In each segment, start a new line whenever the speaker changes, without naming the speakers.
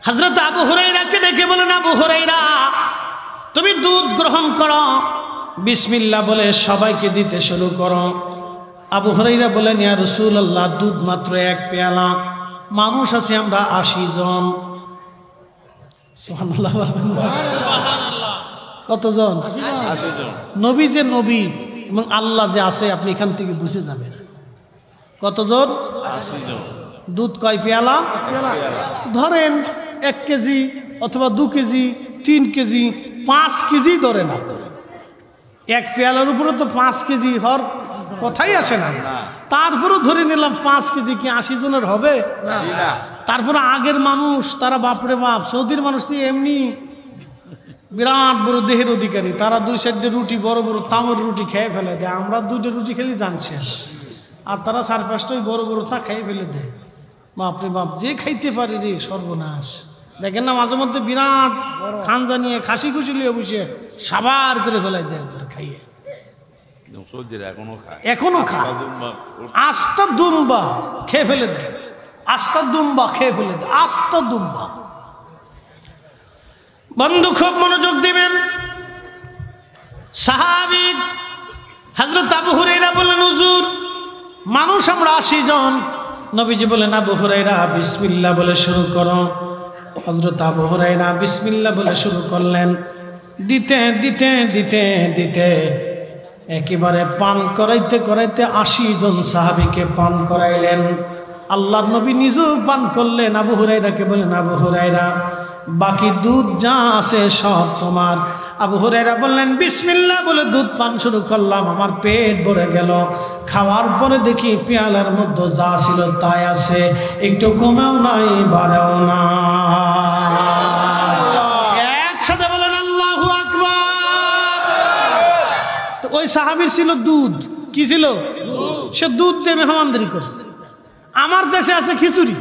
হযরত আবু হুরায়রাকে ডেকে বলেন, আবু হুরায়রা তুমি দুধ গ্রহণ করো, বিসমিল্লাহ বলে সবাইকে দিতে শুরু করো। আবু হুরায়রা বলেন, ইয়া রাসূলুল্লাহ দুধ মাত্র এক পেয়ালা, মানুষ আছে আমরা ৮০ জন। সুবহানাল্লাহ। কতজন?
৮০ জন।
নবী যে নবী এবং আল্লাহ যে আছে আপনি এখান থেকে বুঝে যাবেন। কতজন?
৮০ জন।
দুধ কয় পেয়ালা? ধরেন ১ কেজি অথবা ২ কেজি, ৩ কেজি, ৫ কেজি ধরেন আপনি। এক পেয়ালার উপরে তো ৫ কেজি হওয়ার কথাই আসে না। তারপরেও ধরে নিলাম ৫ কেজি, কি ৮০ জনের হবে? তারপরে আগের মানুষ তারা বাপরে বাপ, সৌদির মানুষ তো এমনি বিরাট বড় দেহের অধিকারী, তারা ২ সাইডে রুটি বড় বড় তামের রুটি খেয়ে ফেলে দেয়। আমরা ২টা রুটি খেলে জান শেষ, আর তারা ৪-৫টাই বড় বড় তা খেয়ে ফেলে দেয়। বাপরে বাপ, যে খাইতে পারে রে সর্বনাশ। দেখেন না মাঝে মধ্যে বিরাট খান জানিয়ে খাসি খুশি লিয়ে বসে সাবার করে ফেলাই দেয় একবার খাইয়ে। এখনো খায়, আস্তা দুম্বা খেয়ে ফেলে দেয়, আস্তা দুম্বা খেয়ে ফেলে দেয়, আস্তা দুম্বা। বন্ধু খুব মনোযোগ দিবেন। সাহাবী হযরত আবু হুরায়রা বললেন, হুজুর মানুষ আমরা ৮০ জন। নবীজি বলেন, আবু হুরায়রা বিসমিল্লাহ বলে শুরু করো। হযরত আবু হুরায়রা বিসমিল্লাহ বলে শুরু করলেন। দিতে দিতে দিতে দিতে একেবারে পান করাইতে করাইতে ৮০ জন সাহাবীকে পান করাইলেন। আল্লাহর নবী নিজেও পান করলেন। আবু হুরায়রাকে বলেন, আবু হুরায়রা বাকি দুধ যা আছে সব তোমার। আবু হুরায়রা বললেন, বিসমিল্লাহ বলে দুধ পান শুরু করলাম, আমার পেট ভরে গেল। খাওয়ার পরে দেখি পেয়ালার মধ্যে যা ছিল তাই আছে, একটু কমেও নাই বাড়েও না। একসাথে বলেন আল্লাহু আকবার। তো ওই সাহাবীর ছিল দুধ। কি ছিল? সে দুধ দিয়ে মেহমানদারি করছে। আমার দেশে আছে খিচুড়ি,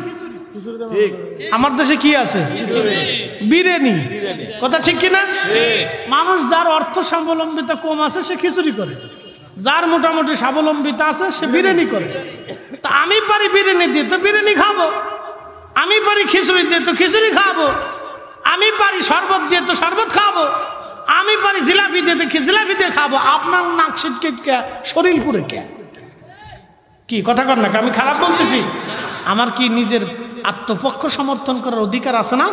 আমার দেশে কি আছে? বিরিয়ানি। কথা ঠিক কিনা? মানুষ যার অর্থ স্বাবলম্বিতা কম আছে সে খিচুড়ি করে, যার মোটামুটি স্বাবলম্বিতা আছে সে বিরিয়ানি করে। তা আমি পারি বিরিয়ানি দিয়ে তো বিরিয়ানি খাবো, আমি পারি খিচুড়ি দিয়ে তো খিচুড়ি খাবো, আমি পারি শরবত দিয়ে তো শরবত খাবো, আমি পারি জিলাপি দিয়ে তো জিলাপি দিয়ে খাবো। আপনার নাক ছিটকে শরীর পুরে কে? কি কথা কর না? আমি খারাপ বলতেছি? আমার কি নিজের আত্মপক্ষ সমর্থন করার অধিকার আছে না?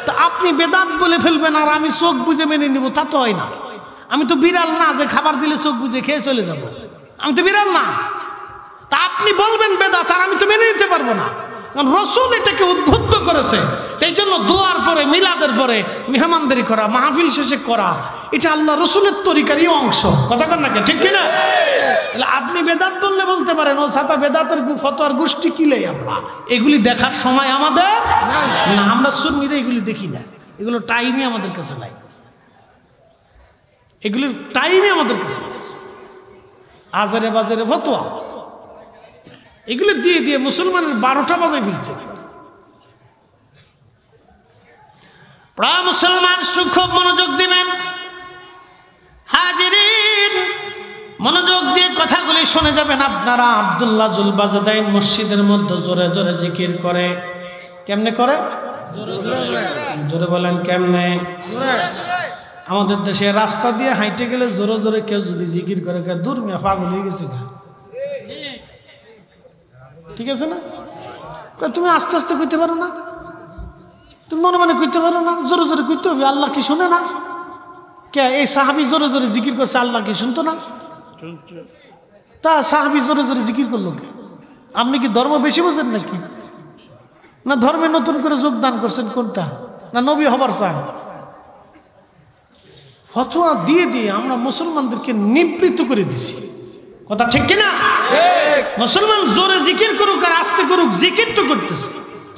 তা আপনি বেদাত বলে ফেলবেন আর আমি চোখ বুঝে মেনে নিব, তা তো হয় না। আমি তো বিড়াল না যে খাবার দিলে চোখ বুঝে খেয়ে চলে যাব। আমি তো বিড়াল না। তা আপনি বলবেন বেদাত আর আমি তো মেনে নিতে পারবো না, কারণ রাসূল এটাকে উদ্বুদ্ধ করেছে। এই জন্য দোয়ার পরে মিলাদের পরে মেহমানদারি করা, মাহফিল শেষে করা, এটা আল্লাহ রাসূলের তরিকারই অংশ। কথা কর না কে? ঠিক কিনা? আপনি বেদাত বললে বলতে পারেন, ও ছাতা বেদাতের ফতোয়ার গোষ্ঠী কিলে। আমরা এগুলি দেখার সময় আমাদের না, আমরা সুন্নিরা এগুলি দেখি না, এগুলো টাইমই আমাদের কাছে নাই, এগুলির টাইমই আমাদের কাছে নাই। আজারে বাজারে ফতোয়া এগুলো দিয়ে দিয়ে মুসলমানের 12টা বাজায় ফিরছে। প্রায় মুসলমান খুব মনোযোগ দিবেন। হাজিরিন মনোযোগ দিয়ে কথাগুলি শুনে যাবেন আপনারা। আব্দুল্লাহ জুলবাজদাইন মসজিদের মধ্যে জোরে জোরে জিকির করে। কেমনে করে? জোরে বলেন কেমনে? আমাদের দেশে রাস্তা দিয়ে হাইটে গেলে জোরে জোরে কেউ যদি জিকির করে, দূর মিয়া পাগল হয়ে গেছে। ঠিক আছে না? তুমি আস্তে আস্তে কইতে পারো না, তুমি মনে মনে কইতে পারো না, জোরে জোরে কইতে হবে। আল্লাহ কি শুনে না? কে এই সাহাবী জোরে জোরে জিকির করছে, আল্লাহ কি শুনতো না? তা সাহাবী জোরে জোরে জিকির করলো কে? আপনি কি ধর্ম বেশি বোঝেন নাকি? না ধর্মে নতুন করে যোগদান করছেন কোনটা? না নবী হবার চান? ফতোয়া দিয়ে দিয়ে আমরা মুসলমানদেরকে নিবৃত্ত করে দিছি। কথা ঠিক কিনা? মুসলমান জোরে জিকির করুক আর আস্তে করুক, জিকির তো করতেছে।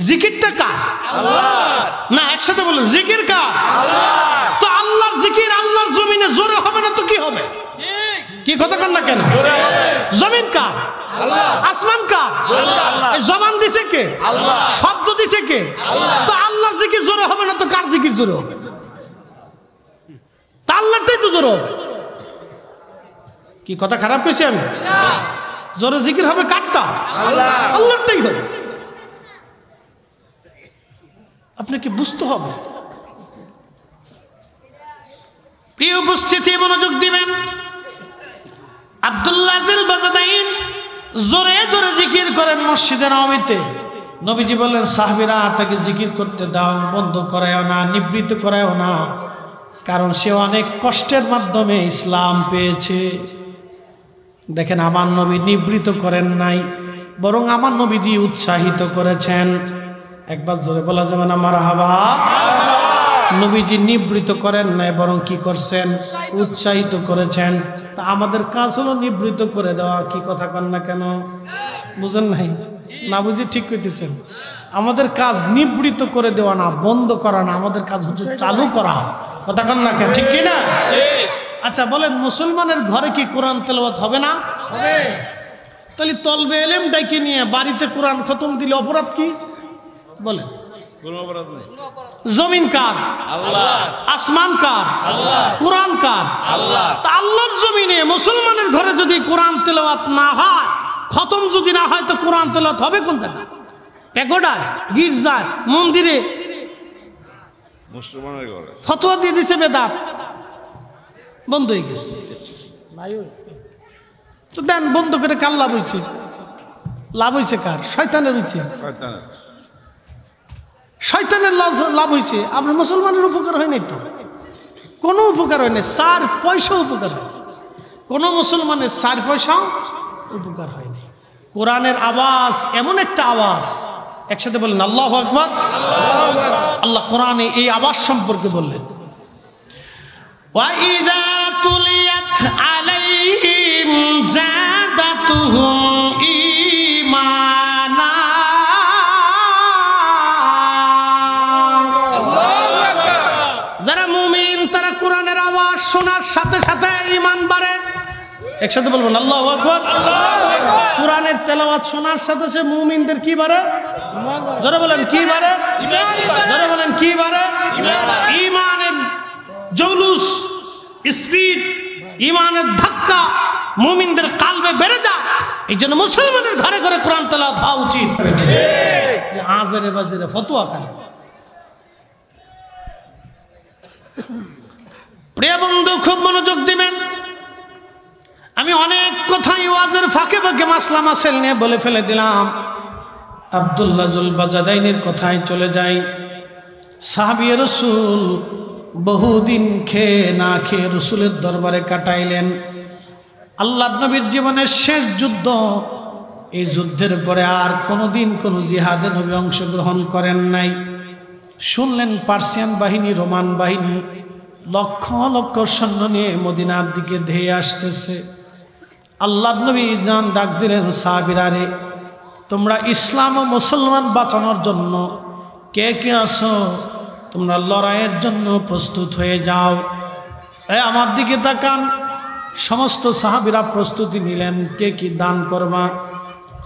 জিকিরটা কার? আল্লাহর। না একসাথে বলেন, জিকির কার? আল্লাহর। তো আল্লাহর জিকির আল্লাহর জমিনে জোরে হবে না তো কি হবে? কি কথা কন না কেন? জমিন কার? আল্লাহ। আসমান কার? আল্লাহ। এই জবান দিছে কে? আল্লাহ। শব্দ দিছে কে? আল্লাহ। তো আল্লাহর জিকির জোরে হবে না তো কার জিকির জোরে হবে? তা আল্লাহটাই তো জোরে হবে। কি কথা খারাপ কইছি আমি? জোরে জিকির হবে কারটা? আল্লাহ। আল্লাহটাই হবে। আপনাকে বুঝতে হবে। প্রিয় উপস্থিতি, মনোযোগ দিবেন। আব্দুল্লাহ জিল বাজাদাইন জোরে জোরে জিকির করেন মসজিদে নববীতে। নবীজি বললেন, সাহাবীরা তাকে জিকির করতে দাও, বন্ধ করায়ও না, নিবৃত্ত করায়ও না, কারণ সে অনেক কষ্টের মাধ্যমে ইসলাম পেয়েছে। দেখেন, আমার নবী নিবৃত্ত করেন নাই, বরং আমার নবীজি উৎসাহিত করেছেন। একবার জোরে বলা যাবে না মারহাবা? নবীজি নিবৃত্ত করেন নাই, বরং কি করছেন? উৎসাহিত করেছেন। তা আমাদের কাজ হলো নিবৃত্ত করে দেওয়া। কি কথা কন না কেন? বুঝেন নাই? না বুঝে ঠিক কইতেছেন। আমাদের কাজ নিবৃত্ত করে দেওয়া না, বন্ধ করা না, আমাদের কাজ হচ্ছে চালু করা। কথা কন না কেন? ঠিক কি না? আচ্ছা বলেন, মুসলমানের ঘরে কি কোরআন তেলাওয়াত হবে না? হবে। তাহলে তলবে এলেম ডাইকে নিয়ে বাড়িতে কোরআন খতম দিলে অপরাধ কি? বলেন। জমিন কার? আল্লাহ। আসমান কার? আল্লাহ। কোরআন কার? আল্লাহ। তা আল্লাহর জমিনে মুসলমানের ঘরে যদি কোরআন তেলাওয়াত না হয়, খতম যদি না হয়, তো কোরআন তেলাওয়াত হবে কোন জায়গায়? প্যাগোডায়, গির্জায়, মন্দিরে? মুসলমানের ঘরে ফতোয়া দিয়ে দিছে বেদাত, বন্ধ হয়ে গেছে। তো দেন, বন্ধ করে কার লাভ হয়েছে? লাভ হয়েছে কার? শয়তানের হয়েছে। শয়তানের লাভ হয়েছে। আপনার মুসলমানের উপকার হয় নাই তো, কোনো উপকার হয় নাই। 4 পয়সা উপকার হয়, কোনো মুসলমানের 4 পয়সা উপকার হয় নাই। কোরআনের আওয়াজ এমন একটা আওয়াজ, একসাথে বলেন আল্লাহু আকবার। আল্লাহ কোরআনে এই আওয়াজ সম্পর্কে বললেন, ওয়াইদা তুলিয়াত আলাইহিম যাদাতুহুম ঈমানা। যারা মুমিন তারা কোরআনের আওয়াজ শোনার সাথে সাথে ঈমান বাড়ে। একসাথে বলবেন আল্লাহু আকবার। কোরআনের তেলাওয়াত শোনার সাথে সাথে মুমিনদের কি বাড়ে? যারা বলেন কি বাড়ে? যারা বলেন কি বাড়ে? ঈমানের জৌলুস, স্পিড, ঈমানের ধাক্কা মুমিনদের কালবে বেড়ে যায়। এই জন্য মুসলমানের ঘরে ঘরে কোরআন তেলাওয়াত হওয়া উচিত। আজেরে বাজেরে ফতোয়া খায়। প্রিয় বন্ধু, খুব মনোযোগ দিবেন। আমি অনেক কথাই ওয়াজের ফাঁকে ফাঁকে মাসলা মাসাইল নিয়ে বলে ফেলে দিলাম। আব্দুল্লাহ জুল বাজাদাইনের কথায় চলে যাই। সাহাবী রাসূল বহুদিন খেয়ে না খেয়ে রাসূলের দরবারে কাটাইলেন। আল্লাহর নবীর জীবনের শেষ যুদ্ধ। এই যুদ্ধের পরে আর কোনোদিন কোনো জিহাদে নবী অংশগ্রহণ করেন নাই। শুনলেন পার্সিয়ান বাহিনী, রোমান বাহিনী লক্ষ লক্ষ সৈন্য নিয়ে মদিনার দিকে ধেয়ে আসতেছে। আল্লাহর নবী জান ডাক দিলেন, সাহাবীরা রে, তোমরা ইসলাম ও মুসলমান বাঁচানোর জন্য কে কে আসো? তোমরা লড়াইয়ের জন্য প্রস্তুত হয়ে যাও। আমার দিকে তাকান। সমস্ত সাহাবীরা প্রস্তুতি নিলেন, কে কি দান করবা।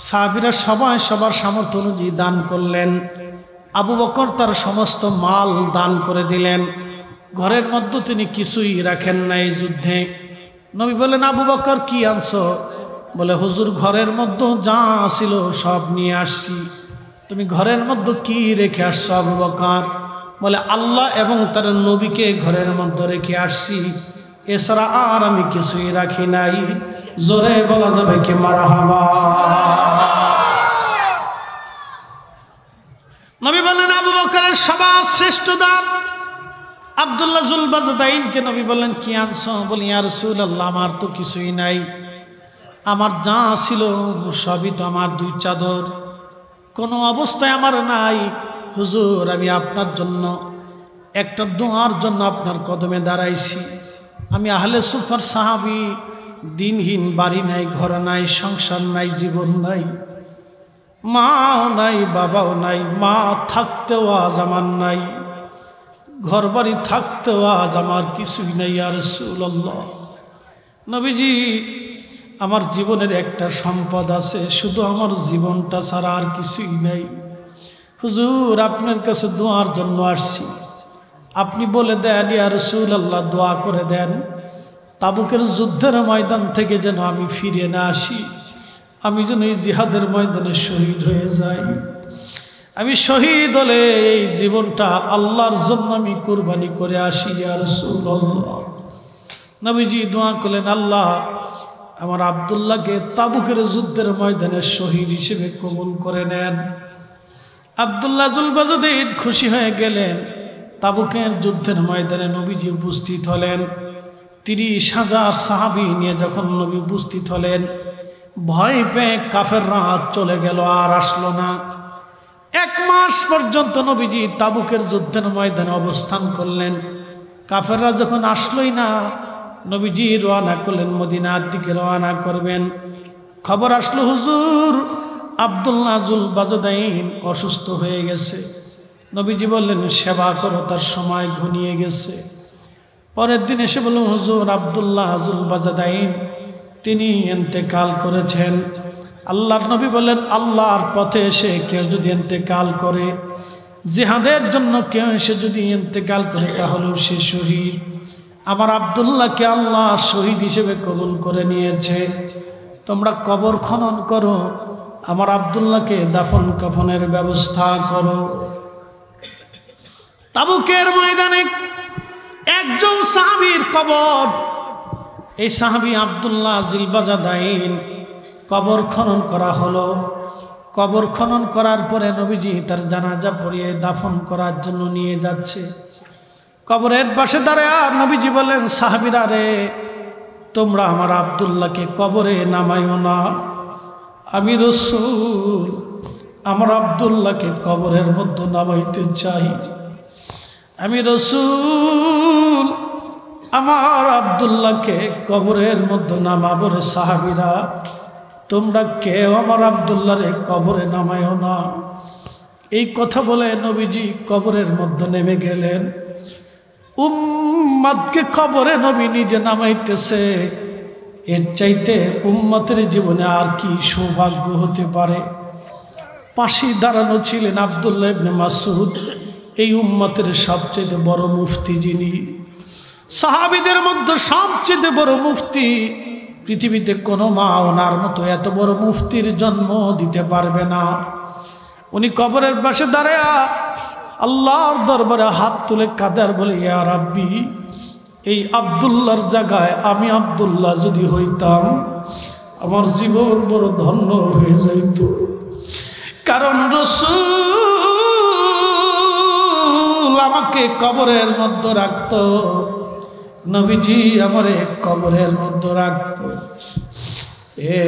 সাহাবীরা সবাই সবার সামর্থ্য অনুযায়ী দান করলেন। আবু বকর তার সমস্ত মাল দান করে দিলেন। ঘরের মধ্যে তিনি কিছুই রাখেন নাই যুদ্ধে। নবী বলেন, আবু বকর কি আনছো? বলে, হুজুর ঘরের মধ্যে যা ছিল সব নিয়ে আসছি। তুমি ঘরের মধ্যে কি রেখে আসছো আবু বকর? বলে, আল্লাহ এবং তার নবীকে ঘরের মধ্যে রেখে আসছি, এছাড়া আর আমি কিছুই রাখি নাই। জোরে বলা যাবে কি মারহাবা? নবী বললেন, আবু বকরের সবার শ্রেষ্ঠ দান আব্দুল্লাহ জুল বাজাদাইনকে নবী বললেন, কি আনছো? বলি, ইয়া রাসূলুল্লাহ, আমার তো কিছুই নাই। আমার যা ছিল সবই তো আমার 2 চাদর, কোনো অবস্থায় আমার নাই। হুজুর, আমি আপনার জন্য একটা দোয়ার জন্য আপনার কদমে দাঁড়াইছি। আমি আহলে সুফার সাহাবী, দিনহীন, বাড়ি নাই, ঘর নাই, সংসার নাই, জীবন নাই, মাও নাই, বাবাও নাই। মা থাকতেও আজ আমার নাই, ঘর বাড়ি থাকতেও আজ আমার কিছুই নাই। ইয়া রাসূলুল্লাহ, নবীজি, আমার জীবনের একটা সম্পদ আছে, শুধু আমার জীবনটা ছাড়া আর কিছুই নাই। হুজুর, আপনার কাছে দোয়ার জন্য আসছি। আপনি বলে দেন, ইয়া রাসূলুল্লাহ, দোয়া করে দেন তাবুকের যুদ্ধের ময়দান থেকে যেন আমি ফিরে না আসি, আমি যেন এই জিহাদের ময়দানে শহীদ হয়ে যাই। আমি শহীদ হলে এই জীবনটা আল্লাহর জন্য আমি কুরবানি করে আসি ইয়া রাসূলুল্লাহ। নবীজি দোয়া করলেন, আল্লাহ আমার আব্দুল্লাহকে তাবুকের যুদ্ধের ময়দানে শহীদ হিসেবে কবুল করে নেন। আব্দুল্লাহ জুলবাজুদ্দিন খুশি হয়ে গেলেন। তাবুকের যুদ্ধের ময়দানে নবীজি উপস্থিত হলেন। 30,000 সাহাবী নিয়ে যখন নবী উপস্থিত হলেন, ভয় পেয়ে কাফেররা চলে গেল, আর আসলো না। 1 মাস পর্যন্ত নবীজি তাবুকের যুদ্ধের ময়দানে অবস্থান করলেন। কাফেররা যখন আসলোই না, নবীজি রওনা করলেন, মদিনার দিকে রওনা করবেন। খবর আসলো, হুজুর আব্দুল্লাহ জুলবাজদাইন অসুস্থ হয়ে গেছে। নবীজি বললেন, সেবা করো, তার সময় ঘনিয়ে গেছে। পরের দিন এসে বলল, হুজুর আব্দুল্লাহ জুলবাজদাইন তিনি ইন্তেকাল করেছেন। আল্লাহর নবী বললেন, আল্লাহর পথে এসে কেউ যদি ইন্তেকাল করে, জিহাদের জন্য কেউ এসে যদি ইন্তেকাল করে, তাহলেও সে শহীদ। আমার আব্দুল্লাহকে আল্লাহ শহীদ হিসেবে কবুল করে নিয়েছে। তোমরা কবর খনন করো, আমার আব্দুল্লাহকে দাফন কাফনের ব্যবস্থা করো। তাবুকের ময়দানে একজন সাহাবীর কবর, এই সাহাবী আব্দুল্লাহ জুলবাজদাইন কবর খনন করা হলো। কবর খনন করার পরে নবীজি তার জানাজা পড়িয়ে দাফন করার জন্য নিয়ে যাচ্ছে। কবরের পাশে দাঁড়ায় নবীজি বলেন, সাহাবীরা রে, তোমরা আমার আব্দুল্লাহকে কবরে নামাইও না। আমি রাসূল আমার আব্দুল্লাহকে কবরের মধ্যে নামাইতে চাই। আমি রাসূল আমার আব্দুল্লাহকে কবরের মধ্যে নামাবো রে। সাহাবীরা, তোমরা কেউ আমার আব্দুল্লাহরে কবরে নামায়ও না। এই কথা বলে নবীজি কবরের মধ্যে নেমে গেলেন। উম্মতকে কবরে নবী নিজে নামাইতেছে। এর চাইতে উম্মতের জীবনে আর কি সৌভাগ্য হতে পারে? পাশে দাঁড়ানো ছিলেন আব্দুল্লাহ ইবনে মাসউদ, এই উম্মতের সবচেয়ে বড় মুফতি, যিনি সাহাবীদের মধ্যে সবচেয়ে বড় মুফতি। পৃথিবীতে কোনো মা ওনার মতো এত বড় মুফতির জন্ম দিতে পারবে না। উনি কবরের পাশে দাঁড়ায় আল্লাহর দরবারে হাত তুলে কাঁদে আর বলে, ইয়া রাব্বি, এই আব্দুল্লাহর জায়গায় আমি আব্দুল্লাহ যদি হইতাম, আমার জীবন বড় ধন্য হয়ে যাইত। কারণ রাসূল আমাকে কবরের মধ্যে রাখত, নবীজি আমারে কবরের মধ্যে রাখত। এ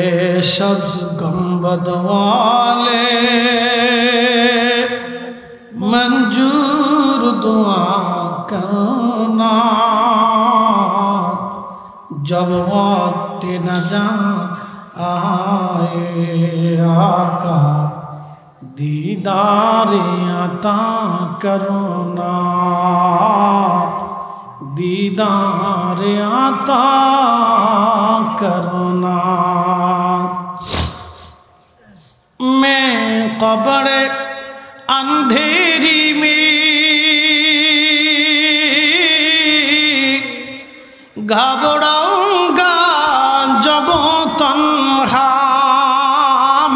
সবজ গম্বদ ওয়ালে मंजूर दुआ करना, जब वक्त न जा आए आका दीदार अता करना, दीदार अता करना। मैं कब्र अंधेरी में घबराऊंगा जब तन्हा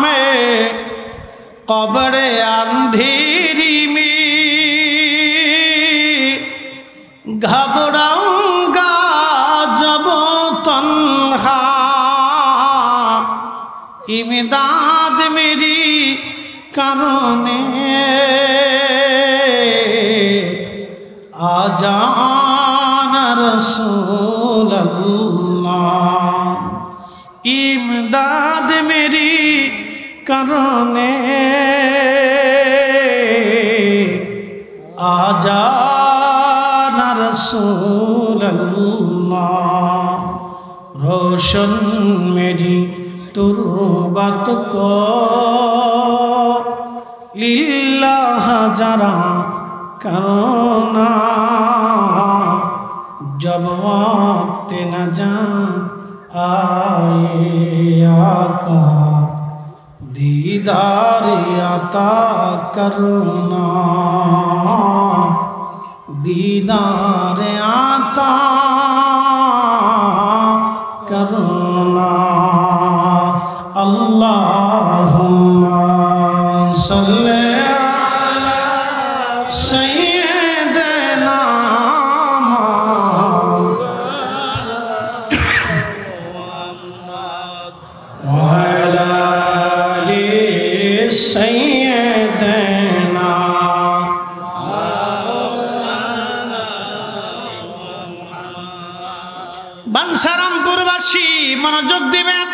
में, कब्र अंधेरी में घबराऊंगा जब तन्हा, इमदाद मेरी करने आ जाना रसूल अल्लाह, इमदाद मेरी करने आ जाना रसूल अल्लाह। रोशन मेरी तुर्बत को लिल्लाह जरा करना, जब वक्त न जा आए आका दीदार अता करना, दीदार अता करना। अल्लाहुम्मा सल्ली বাঞ্ছারামপুরবাসী মনোযোগ দিবেন।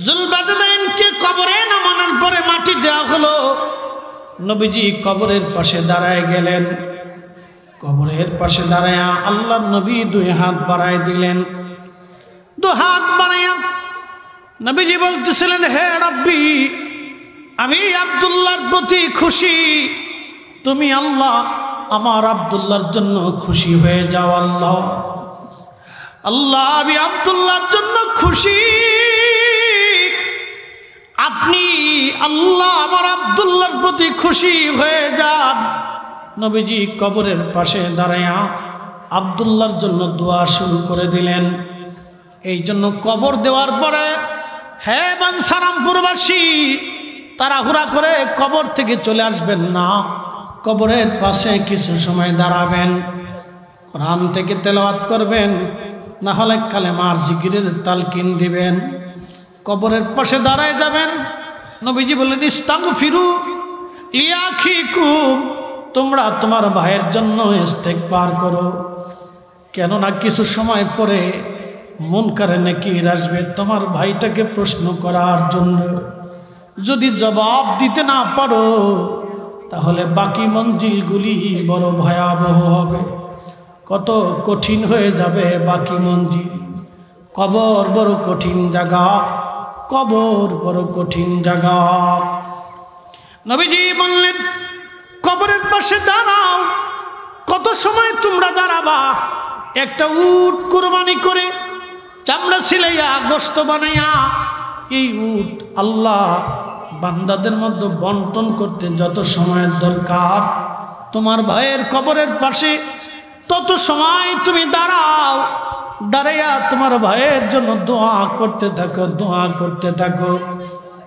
জুলবাজদাইনকে কবরে নামানোর পরে মাটি দেওয়া হলো। নবীজি কবরের পাশে দাঁড়ায় গেলেন। কবরের পাশে দাঁড়ায়া আল্লাহর নবী দুই হাত বাড়ায় দিলেন। দু হাত বাড়াইয়া নবীজি বলতেছিলেন, হে রাব্বি, আমি আব্দুল্লাহর প্রতি খুশি। তুমি আল্লাহ আমার আব্দুল্লাহর জন্য খুশি হয়ে যাও। আল্লাহ আল্লাহ আমি আব্দুল্লাহর জন্য খুশি। আপনি আল্লাহ আমার আব্দুল্লাহর প্রতি খুশি হয়ে যান। নবীজি কবরের পাশে দাঁড়ায়া আব্দুল্লাহর জন্য দোয়া শুরু করে দিলেন। এই জন্য কবর দেওয়ার পরে হে বাঞ্ছারামপুরবাসী, তাড়াহুড়া করে কবর থেকে চলে আসবেন না। কবরের পাশে কিছু সময় দাঁড়াবেন, কোরআন থেকে তেলাওয়াত করবেন, না হলে কালেমার জিকিরের তালকিন দিবেন। কবরের পাশে দাঁড়ায় যাবেন। নবীজি বললেন, ইস্তাগফিরু লিআখিকুম, তোমরা তোমার ভাইয়ের জন্য ইস্তেগফার করো। কেননা কিছু সময় পরে মুনকারে নাকির আসবে তোমার ভাইটাকে প্রশ্ন করার জন্য। যদি জবাব দিতে না পারো তাহলে বাকি মঞ্জিলগুলি বড় ভয়াবহ হবে, কত কঠিন হয়ে যাবে বাকি মঞ্জিল। কবর বড় কঠিন জায়গা, কবর বড় কঠিন জায়গা। নবীজি বললেন, কবরের পাশে দাঁড়াও। কত সময় তোমরা দাঁড়াবা? একটা উট কুরবানি করে চামড়া ছিলাইয়া গোশত বানাইয়া এই উট আল্লাহ বান্দাদের মধ্যে বন্টন করতে যত সময়ের দরকার, তোমার ভাইয়ের কবরের পাশে তত সময় তুমি দাঁড়াও। দাঁড়াইয়া তোমার ভাইয়ের জন্য দোয়া করতে থাকো, দোয়া করতে থাকো।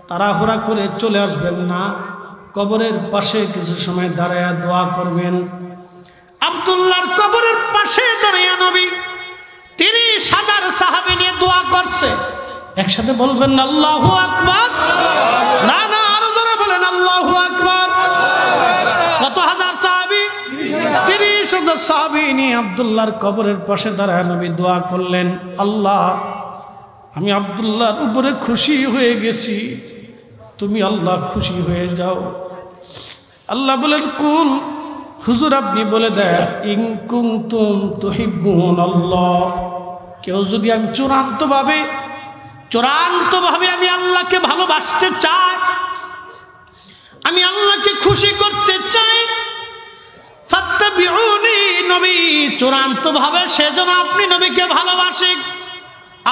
তাড়াহুড়া করে চলে আসবেন না, কবরের পাশে কিছু সময় দাঁড়াইয়া দোয়া করবেন। আব্দুল্লাহর কবরের পাশে দাঁড়াইয়া নবী 30,000 সাহাবী নিয়ে দোয়া করছে। একসাথে বলবেন না আল্লাহু আকবার? না না, আরো জোরে বলেন আল্লাহু আকবার। কত হাজার সাহাবী? 30,000 সাহাবী নিয়ে আব্দুল্লাহর কবরের পাশে দাঁড়ায় নবী দোয়া করলেন, আল্লাহ আমি আব্দুল্লাহর উপরে খুশি হয়ে গেছি, তুমি আল্লাহ খুশি হয়ে যাও। আল্লাহ বলেন, কুল, হুজুর আপনি বলে দেন, ইন কুনতুম তুহিব্বুনাল্লাহ, কেউ যদি আমি চূড়ান্তভাবে আমি আল্লাহকে ভালোবাসতে চাই, আমি আল্লাহকে খুশি করতে চাই, ফাত্তাবিউনি, নবী চূড়ান্তভাবে সেজন্য আপনি নবীকে ভালোবাসেন,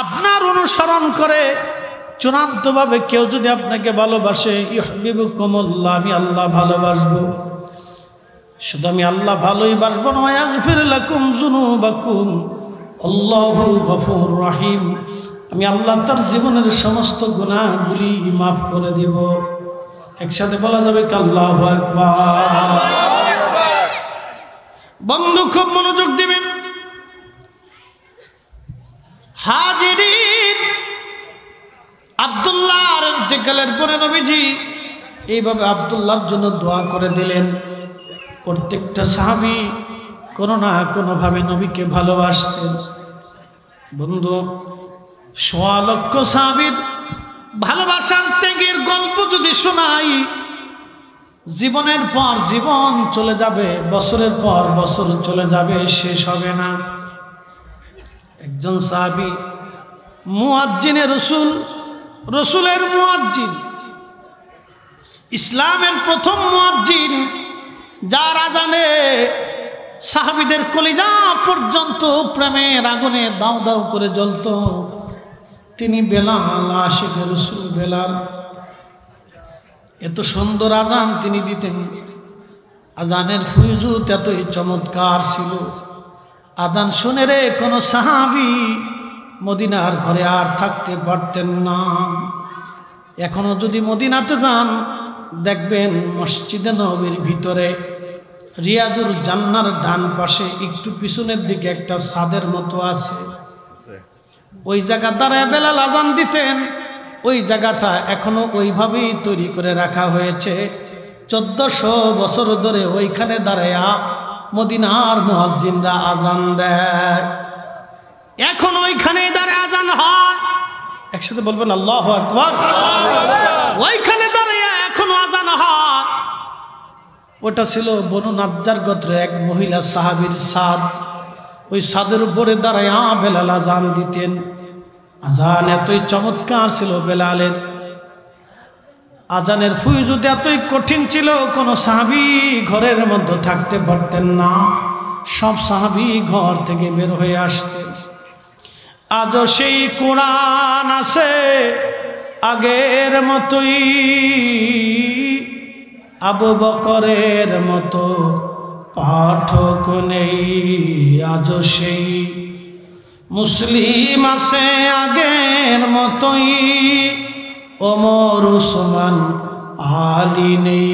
আপনার অনুসরণ করে চূড়ান্তভাবে কেউ যদি আপনাকে ভালোবাসে, ইউহিব্বুকুমুল্লাহ, আমি আল্লাহ ভালোবাসবো। শুধু আমি আল্লাহ ভালোই বাসবো না, ইয়াগফির লাকুম যুনুবাকুম, আল্লাহু গফুর রহিম, আমি আল্লাহ তার জীবনের সমস্ত গুনাহগুলি মাফ করে দিব। একসাথে বলা যাবে কি আল্লাহু আকবার? বন্ধু খুব মনোযোগ দিবেন। হাজিরিন, আব্দুল্লাহর ইন্তেকালের পরে নবীজি এইভাবে আব্দুল্লাহর জন্য দোয়া করে দিলেন। প্রত্যেকটা সাহাবী কোনো না কোনোভাবে নবীকে ভালোবাসতেন। বন্ধু, 1.25 লক্ষ সাহাবীর ভালোবাসার ত্যাগের গল্প যদি শোনাই, জীবনের পর জীবন চলে যাবে, বছরের পর বছর চলে যাবে, শেষ হবে না। একজন সাহাবী মুয়াজ্জিনে রাসূল, রাসূলের মুয়াজ্জিন, ইসলামের প্রথম মুয়াজ্জিন, যার আজানে সাহাবীদের কলিজা পর্যন্ত প্রেমের আগুনে দাউ দাউ করে জ্বলত, তিনি বেলাল, আশিকে রাসূল বেলাল। এত সুন্দর আজান তিনি দিতেন, আজানের ফুয়ুজুত এতই চমৎকার ছিল। আজান শুনে রে কোনো সাহাবী মদিনার ঘরে আর থাকতে পারতেন না। এখনো যদি মদিনাতে যান, দেখবেন মসজিদে নববীর ভিতরে রিয়াজুল জান্নার ডান পাশে একটু পিছনের দিকে একটা ছাদের মতো আছে, ওই জায়গা দাঁড়ায় বেলাল আজান দিতেন। ওই জায়গাটা এখনো ওইভাবেই তৈরি করে রাখা হয়েছে। 1400 বছর ধরে ওইখানে দাঁড়ায়া মদিনার মুয়াজ্জিনরা আজান দেয়। এখন ওইখানে দাঁড়িয়ে আজান হয়, একসাথে বলবেন আল্লাহু আকবার। ওইখানে দাঁড়িয়ে এখনো আজান হয়। ওটা ছিল বনু নাজ্জার গোত্রের এক মহিলা সাহাবীর ছাদ। ওই ছাদের উপরে দাঁড়ায় বেলাল আজান দিতেন। আজান এতই চমৎকার ছিল বেলালের, আজানের ফুয়ুজুদ এতই কঠিন ছিল, কোনো সাহাবী ঘরের মধ্যে থাকতে পারতেন না। সব সাহাবী ঘর থেকে বের হয়ে আসতেন। আজও সেই কোরআন আছে আগের মতোই, আবু বকরের মতো পাঠক নেই। আজও সেই মুসলিম আছে আগের মতোই, ওমর উসমান আলী নেই।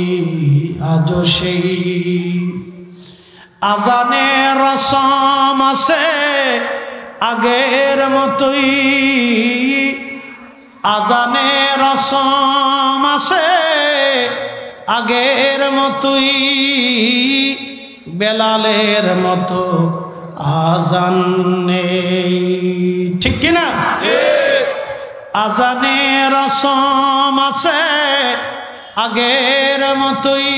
আজও সেই আজানের রসম আছে আগের মতোই, আজানের রসম আছে আগের মতোই, বেলালের মতো আজান নেই। ঠিক কিনা? আজানের রসম আছে আগের মতোই,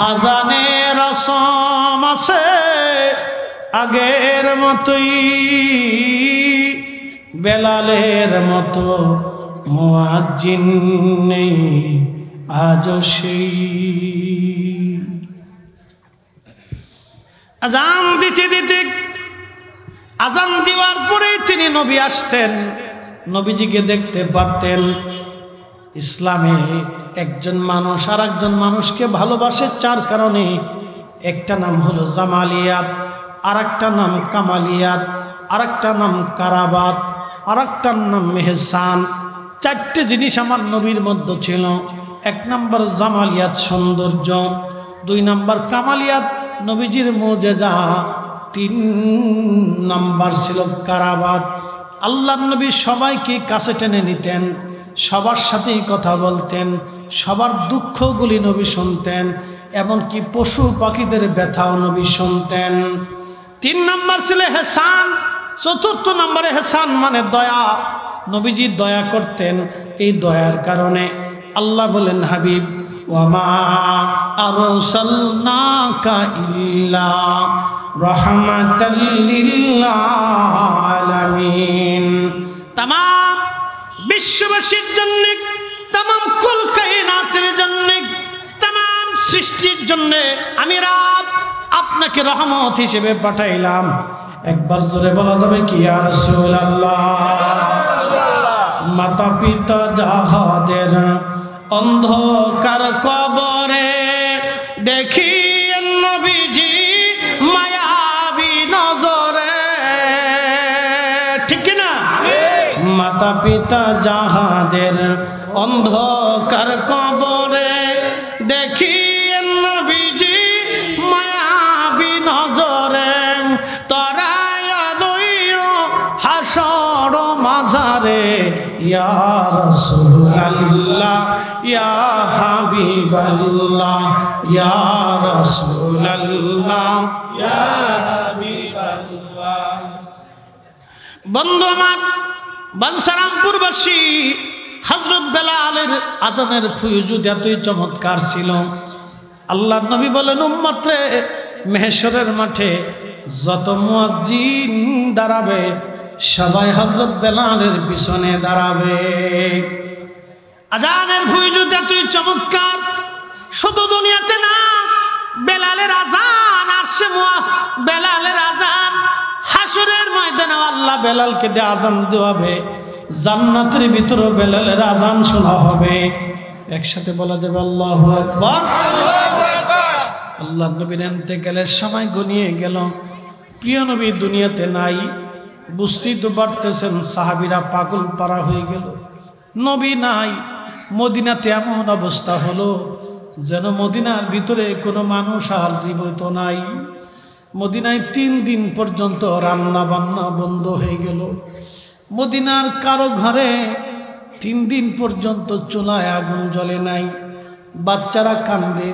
আজানের রসম আছে আগের মতোই, বেলালের মতো মুয়াজ্জিন নেই আজও সেই। আজান দিতে দিতে, আজান দেওয়ার পরেই তিনি নবী আসতেন, নবীজিকে দেখতে পারতেন। ইসলামে একজন মানুষ আর একজন মানুষকে ভালোবাসে চার কারণে। একটা নাম হলো জামালিয়াত, আর একটা নাম কামালিয়াত, আর একটা নাম কারাবাত, আর একটার নাম মেহসান। চারটে জিনিস আমার নবীর মধ্যে ছিল। এক নম্বর জামালিয়াত সৌন্দর্য, দুই নম্বর কামালিয়াত নবীজির মুজিজা, তিন নম্বর ছিল কারাবাত। আল্লাহর নবী সবাইকে কাছে টেনে নিতেন, সবার সাথেই কথা বলতেন, সবার দুঃখগুলি নবী শুনতেন, এমনকি পশু পাখিদের ব্যথাও নবী শুনতেন। তিন নম্বর ছিল হেসান, চতুর্থ নম্বরে হেসান মানে দয়া। নবীজি দয়া করতেন। এই দয়ার কারণে আল্লাহ বলেন, হাবিব ওয়ামা আরসালনাকা ইল্লা রাহমাতাল লিল আলামিন। तमाम বিশ্ববাসীর জন্য, तमाम কুল কায়নাতের জন্য, तमाम সৃষ্টির জন্য আমি রব আপনাকে রহমত হিসেবে পাঠাইলাম। একবার জোরে বলা যাবে কি ইয়া রাসূলুল্লাহ। মাতা পিতা যাহাদের অন্ধকার কবরে দেখি নবীজি মায়াবী নজরে। ঠিক না? মাতা পিতা যাহাদের অন্ধকার কবরে দেখি নবীজি মায়াবী নজরে। তরায়া দইও হাসর মাঝারে ইয়া রাসূলুল্লাহ ইয়া হাবিবাল্লাহ ইয়া রাসূলুল্লাহ ইয়া হাবিবাল্লাহ। বন্ধু আমার, বাঞ্ছারামপুরবাসী হযরত বেলালের আজানের ফুয়ুজুদ এতই চমৎকার ছিল। আল্লাহর নবী বলেন, উম্মত রে, মেহশরের মাঠে যত মুয়াজ্জিন দাঁড়াবে সবাই হযরত বেলালের পিছনে দাঁড়াবে। আজানের ফুয়ুজুদ এতই চমৎকার, শুধু দুনিয়াতে না, বেলালের আজান আসে, বেলালের আজান হাসরের ময়দানে আল্লাহ বেলালকে দিয়ে আজান দেওয়াবে। জান্নাতের ভিতরে বেলালের আজান শোনা হবে। একসাথে বলা যাবে আল্লাহু আকবার। আল্লাহ নবীর ইন্তেকালের সময় গনিয়ে গেল। প্রিয় নবী দুনিয়াতে নাই। বুঝতেই তো পারতেছেন, সাহাবীরা পাগল পারা হয়ে গেল। নবী নাই। মদিনাতে এমন অবস্থা হলো যেন মদিনার ভিতরে কোনো মানুষ আর জীবিত নাই। মদিনায় 3 দিন পর্যন্ত রান্না বান্না বন্ধ হয়ে গেল। মদিনার কারো ঘরে 3 দিন পর্যন্ত চুলায় আগুন জ্বলে নাই। বাচ্চারা কাঁদে,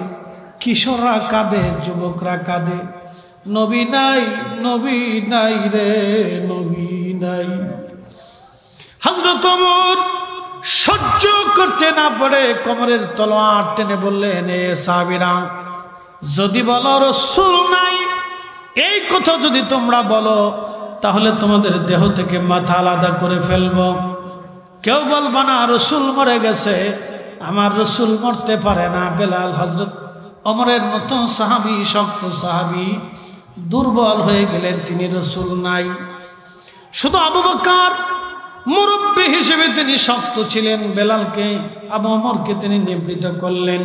কিশোররা কাঁদে, যুবকরা কাঁদে। নবী নাই, নবী নাই রে, নবী নাই। হযরত ওমর সহ্য করতে না পারে কোমরের তলোয়ার টেনে বললেন, এ সাহাবীরা, যদি বলো রাসূল নাই, এই কথা যদি তোমরা বলো, তাহলে তোমাদের দেহ থেকে মাথা আলাদা করে ফেলবো। কেউ বলবা না রাসূল মরে গেছে, আমার রাসূল মরতে পারে না। বেলাল হযরত ওমরের মতো সাহাবী, শক্ত সাহাবী, দুর্বল হয়ে গেলেন, তিনি রাসূল নাই। শুধু আবু বকর মুরব্বী হিসেবে তিনি শক্ত ছিলেন, বেলালকে, আবু ওমরকে তিনি নিবৃত করলেন।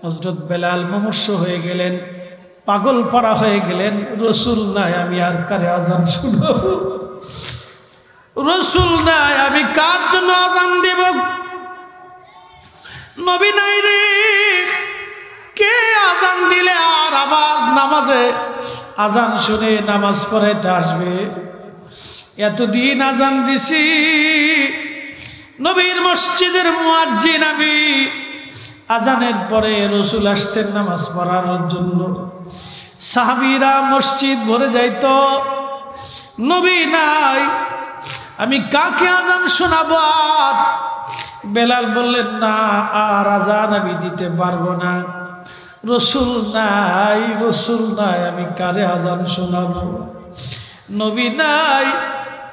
হযরত বেলাল মুমূর্ষু হয়ে গেলেন, পাগল পাড়া হয়ে গেলেন। রাসূল নাই, আমি আর কারে আজান শোনাবো? রাসূল নাই, আমি কার জন্য আজান দেব? নবী নাই রে, কে আজান দিলে আর আবার নামাজে আজান শুনে নামাজ পড়াইতে আসবে? এতদিন আজান দিছি, নবীর মসজিদের মুয়াজ্জিন আমি। আজানের পরে রাসূল আসতেন নামাজ পড়ার জন্য, সাহাবীরা মসজিদ ভরে যাইত, নবী নাই, আমি কাকে আজান শোনাবো? আর বেলাল বললেন, না, আর আজান আমি দিতে পারবো না। রাসূল নাই, রাসূল নাই, আমি কারে আজান শোনাবো? নবী নাই,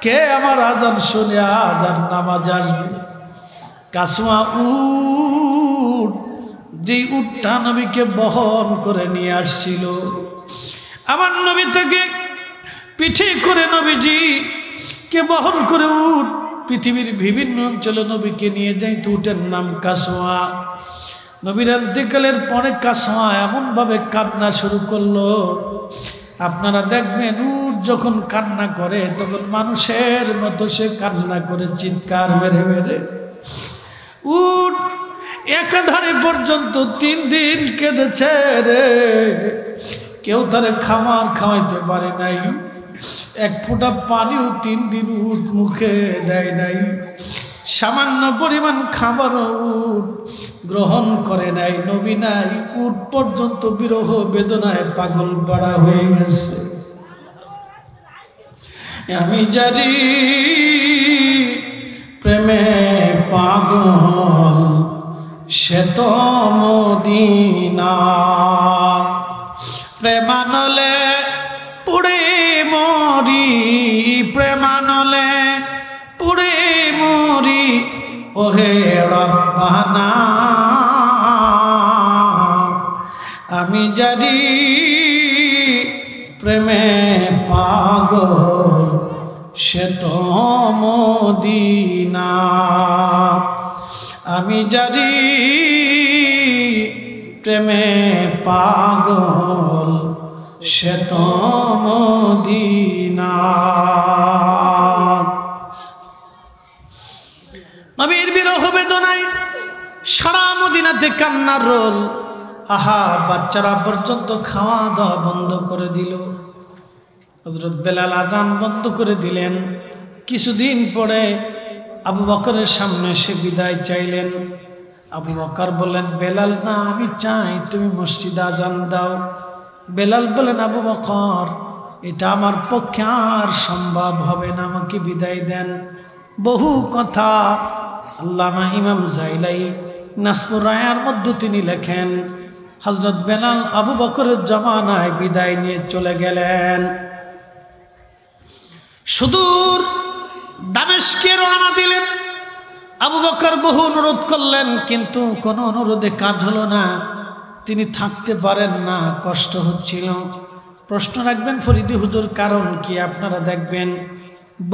কে আমার আজান শুনে আজান নামাজ আসবে? কাসওয়া উট, যেই উটটা নবীকে বহন করে নিয়ে আসছিল, আমার নবী থেকে পিঠে করে নবীজি কে বহন করে উট পৃথিবীর বিভিন্ন অঞ্চলে নবীকে নিয়ে যাইত। উটের নাম কাসওয়া। নবীর ইন্তেকালের পরে কাসওয়া এমনভাবে কান্না শুরু করলো, আপনারা দেখবেন উট যখন কান্না করে তখন মানুষের মতো সে কান্না করে, চিৎকার মেরে মেরে। উট একাধারে পর্যন্ত 3 দিন কেঁদেছে রে, কেউ তারে খামার খাওয়াইতে পারে নাই, এক ফোঁটা পানিও 3 দিন উট মুখে দেয় নাই, সামান্য পরিমাণ খাবারও উট গ্রহণ করে নাই। নবী নাই, উট পর্যন্ত বিরহ বেদনায় পাগল পাড়া হয়ে গেছে। আমি জানি প্রেমে পাগল সে তো মদিনা, প্রেমানলে পুড়ে মরি, প্রেমানলে পুড়ে মরি, ওহে রব্বানা। আমি জানি প্রেমে পাগল সে তো মদিনা, আমি জানি প্রেমে পাগল সে তো মদিনা। নবীর বিরহ বেদনায় সারা মদিনাতে কান্নার রোল। আহা, বাচ্চারা পর্যন্ত খাওয়া দাওয়া বন্ধ করে দিল। হযরত বেলাল আজান বন্ধ করে দিলেন। কিছুদিন পরে আবু বকরের সামনে সে বিদায় চাইলেন। আবু বকর বললেন, বেলাল না, আমি চাই তুমি মসজিদে আজান দাও। বেলাল বলেন, আবু বকর, এটা আমার পক্ষে আর সম্ভব হবে না, আমাকে বিদায় দেন। বহু কথা আল্লামা ইমাম জাইলাই নাসমুর রায়ার মধ্যে তিনি লেখেন, হযরত বেলাল আবু বকরের জামানায় বিদায় নিয়ে চলে গেলেন। সুদূর দামেস্কে রওনা দিলেন। আবু বকর বহু অনুরোধ করলেন, কিন্তু কোনো অনুরোধে কাজ হলো না। তিনি থাকতে পারেন না, কষ্ট হচ্ছিল। প্রশ্ন রাখবেন, ফরিদি হুজুর, কারণ কি? আপনারা দেখবেন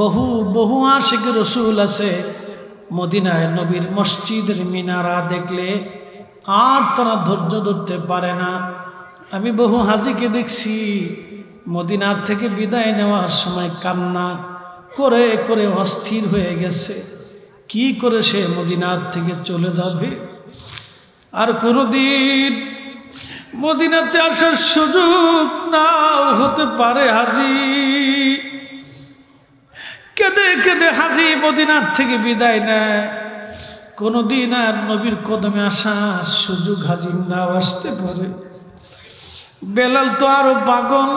বহু বহু আশিক রাসূল আছে মদিনায়, নবীর মসজিদের মিনারা দেখলে আর তারা ধৈর্য ধরতে পারে না। আমি বহু হাজিকে দেখছি মদিনার থেকে বিদায় নেওয়ার সময় কান্না করে করে অস্থির হয়ে গেছে। কি করে সে মদিনার থেকে চলে যাবে, আর কোনোদিন মদিনাতে আসার সুযোগ নাও হতে পারে। হাজি কেঁদে কেঁদে হাজি মদিনার থেকে বিদায় নেয়। কোনোদিন আর নবীর কদমে আসার সুযোগ হাজির নাও আসতে পারে। বেলাল তো আরো পাগল,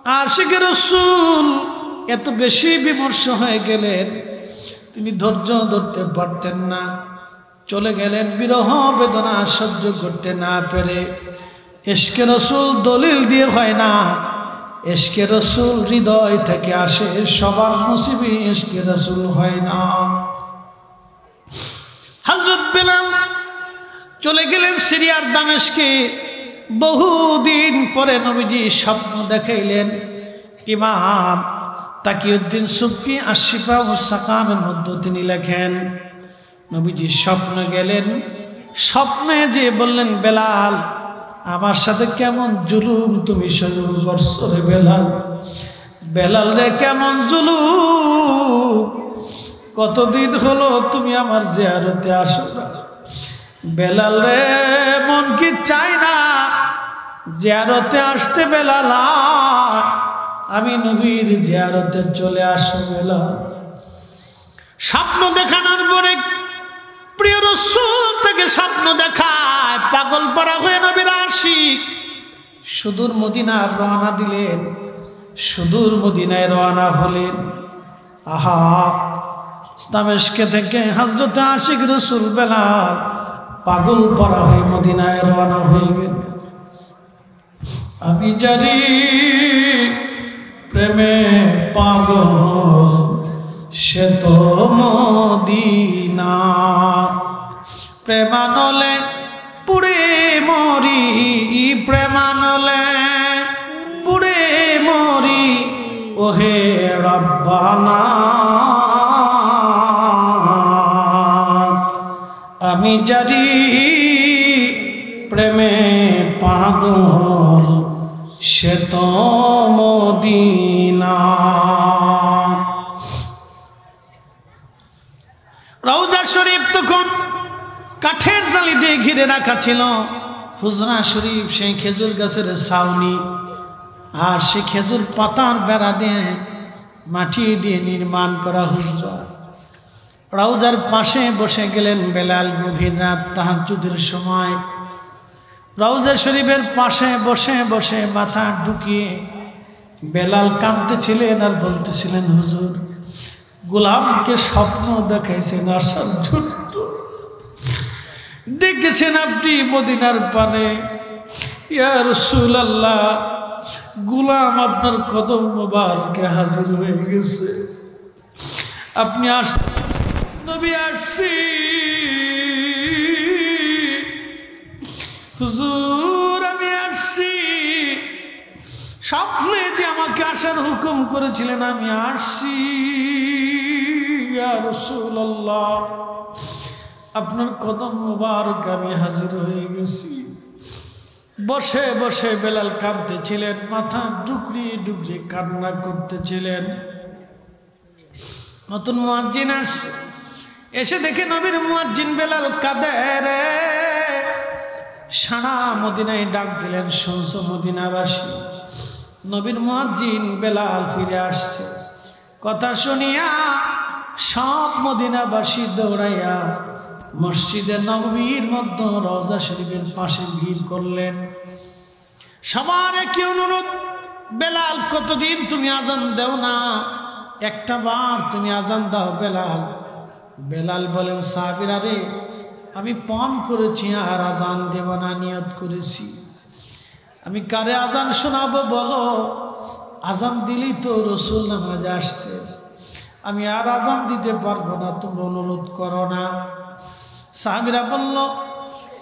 আশিকে রাসূল এত বেশি বিমর্ষ হয়ে গেলেন, তিনি ধৈর্য ধরতে পারতেন না, চলে গেলেন বিরহ বেদনা সহ্য করতে না পেরে। ইশকে রাসূল দলিল দিয়ে হয় না, ইশকে রাসূল হৃদয় থেকে আসে, সবার নসিবে ইশকে রাসূল হয় না। হযরত বেলাল চলে গেলেন সিরিয়ার দামেস্কে। বহুদিন পরে নবীজি স্বপ্ন দেখাইলেন। ইমাম তাকিউদ্দিন সুবকি আশিফা ও সাকামের মধ্যে তিনি লেখেন, নবীজি স্বপ্নে গেলেন, স্বপ্নে যে বললেন, বেলাল আমার সাথে কেমন জুলুম তুমি শুরু করছো রে বেলাল, বেলাল রে কেমন জুলুম, কতদিন হলো তুমি আমার জিয়ারতে আসো না, বেলাল রে মন কি চায় না জিয়ারতে আসতে, বেলাল আমি নবীর জিয়ারতে চলে আসো বেলাল। স্বপ্ন দেখানোর পরে প্রিয় রাসূল থেকে স্বপ্ন দেখায় পাগল পারা হয়ে নবীর আশিক সুদূর মদিনার রওনা দিলেন, সুদূর মদিনায় রওনা হলেন। আহা, দামেস্কে থেকে হযরত আশিক রাসূল বেলাল পাগল পারা হয়ে মদিনায় রওনা হয়ে গেলেন। আমি জানি প্রেমে পাগল সে তো মদিনা, প্রেমানলে পুড়ে মরি, প্রেমানলে পুড়ে মরি, ওহে রব্বানা। আমি জানি প্রেমে পাগল সে তো মদিনা। রওজা শরীফ তখন কাঠের জালি দিয়ে ঘিরে রাখা ছিল। হুজরা শরীফ সেই খেজুর গাছের ছাউনি, আর সে খেজুর পাতার বেড়া দিয়ে মাটি দিয়ে নির্মাণ করা হুজরা। রওজার পাশে বসে গেলেন বেলাল গভীর রাত তাহাজ্জুদের সময়। রওজা শরীফের পাশে বসে বসে মাথা ঢুকিয়ে বেলাল কাঁদতেছিলেন আর বলতেছিলেন, হুজুর গোলামকে স্বপ্ন দেখাইছেন আসার ছোট্ট, ডেকেছেন আপনি মদিনার পানে, ইয়া রাসূলুল্লাহ গোলাম আপনার কদম মোবারকে হাজির হয়ে গেছে, আপনি আসতে। নবী আসছি হুজুর, আমি আসছি, স্বপ্নে যে আমাকে আসার হুকুম করেছিলেন আমি আসছি ইয়া রাসূলুল্লাহ, আপনার কদম মোবারক আমি হাজির হয়ে গেছি। বসে বসে বেলাল কাঁদতেছিলেন, মাথা ডুকরি ডুকরি কান্না করতেছিলেন। নতুন মুয়াজ্জিন আসছে, এসে দেখে নবীর মুয়াজ্জিন বেলাল কাঁদে রে। সারা মদিনায় ডাক দিলেন, শুনছো মদিনাবাসী, নবীর মুয়াজ্জিন বেলাল ফিরে আসছে। কথা শুনিয়া সব মদিনাবাসী দৌড়াইয়া মসজিদে নববীর মধ্যে রওজা শরীফের পাশে ভিড় করলেন। সবার একই অনুরোধ, বেলাল কতদিন তুমি আজান দেও না, একটা বার তুমি আজান দাও বেলাল। বেলাল বলেন, সাহাবীরা রে আমি পণ করেছি আর আজান দেব না, নিয়ত করেছি। আমি কারে আজান শোনাবো বলো? আজান দিলেই তো রাসূল নামাজে আসতে, আমি আর আজান দিতে পারবো না, তোমরা অনুরোধ করো না। সাহাবীরা বলল,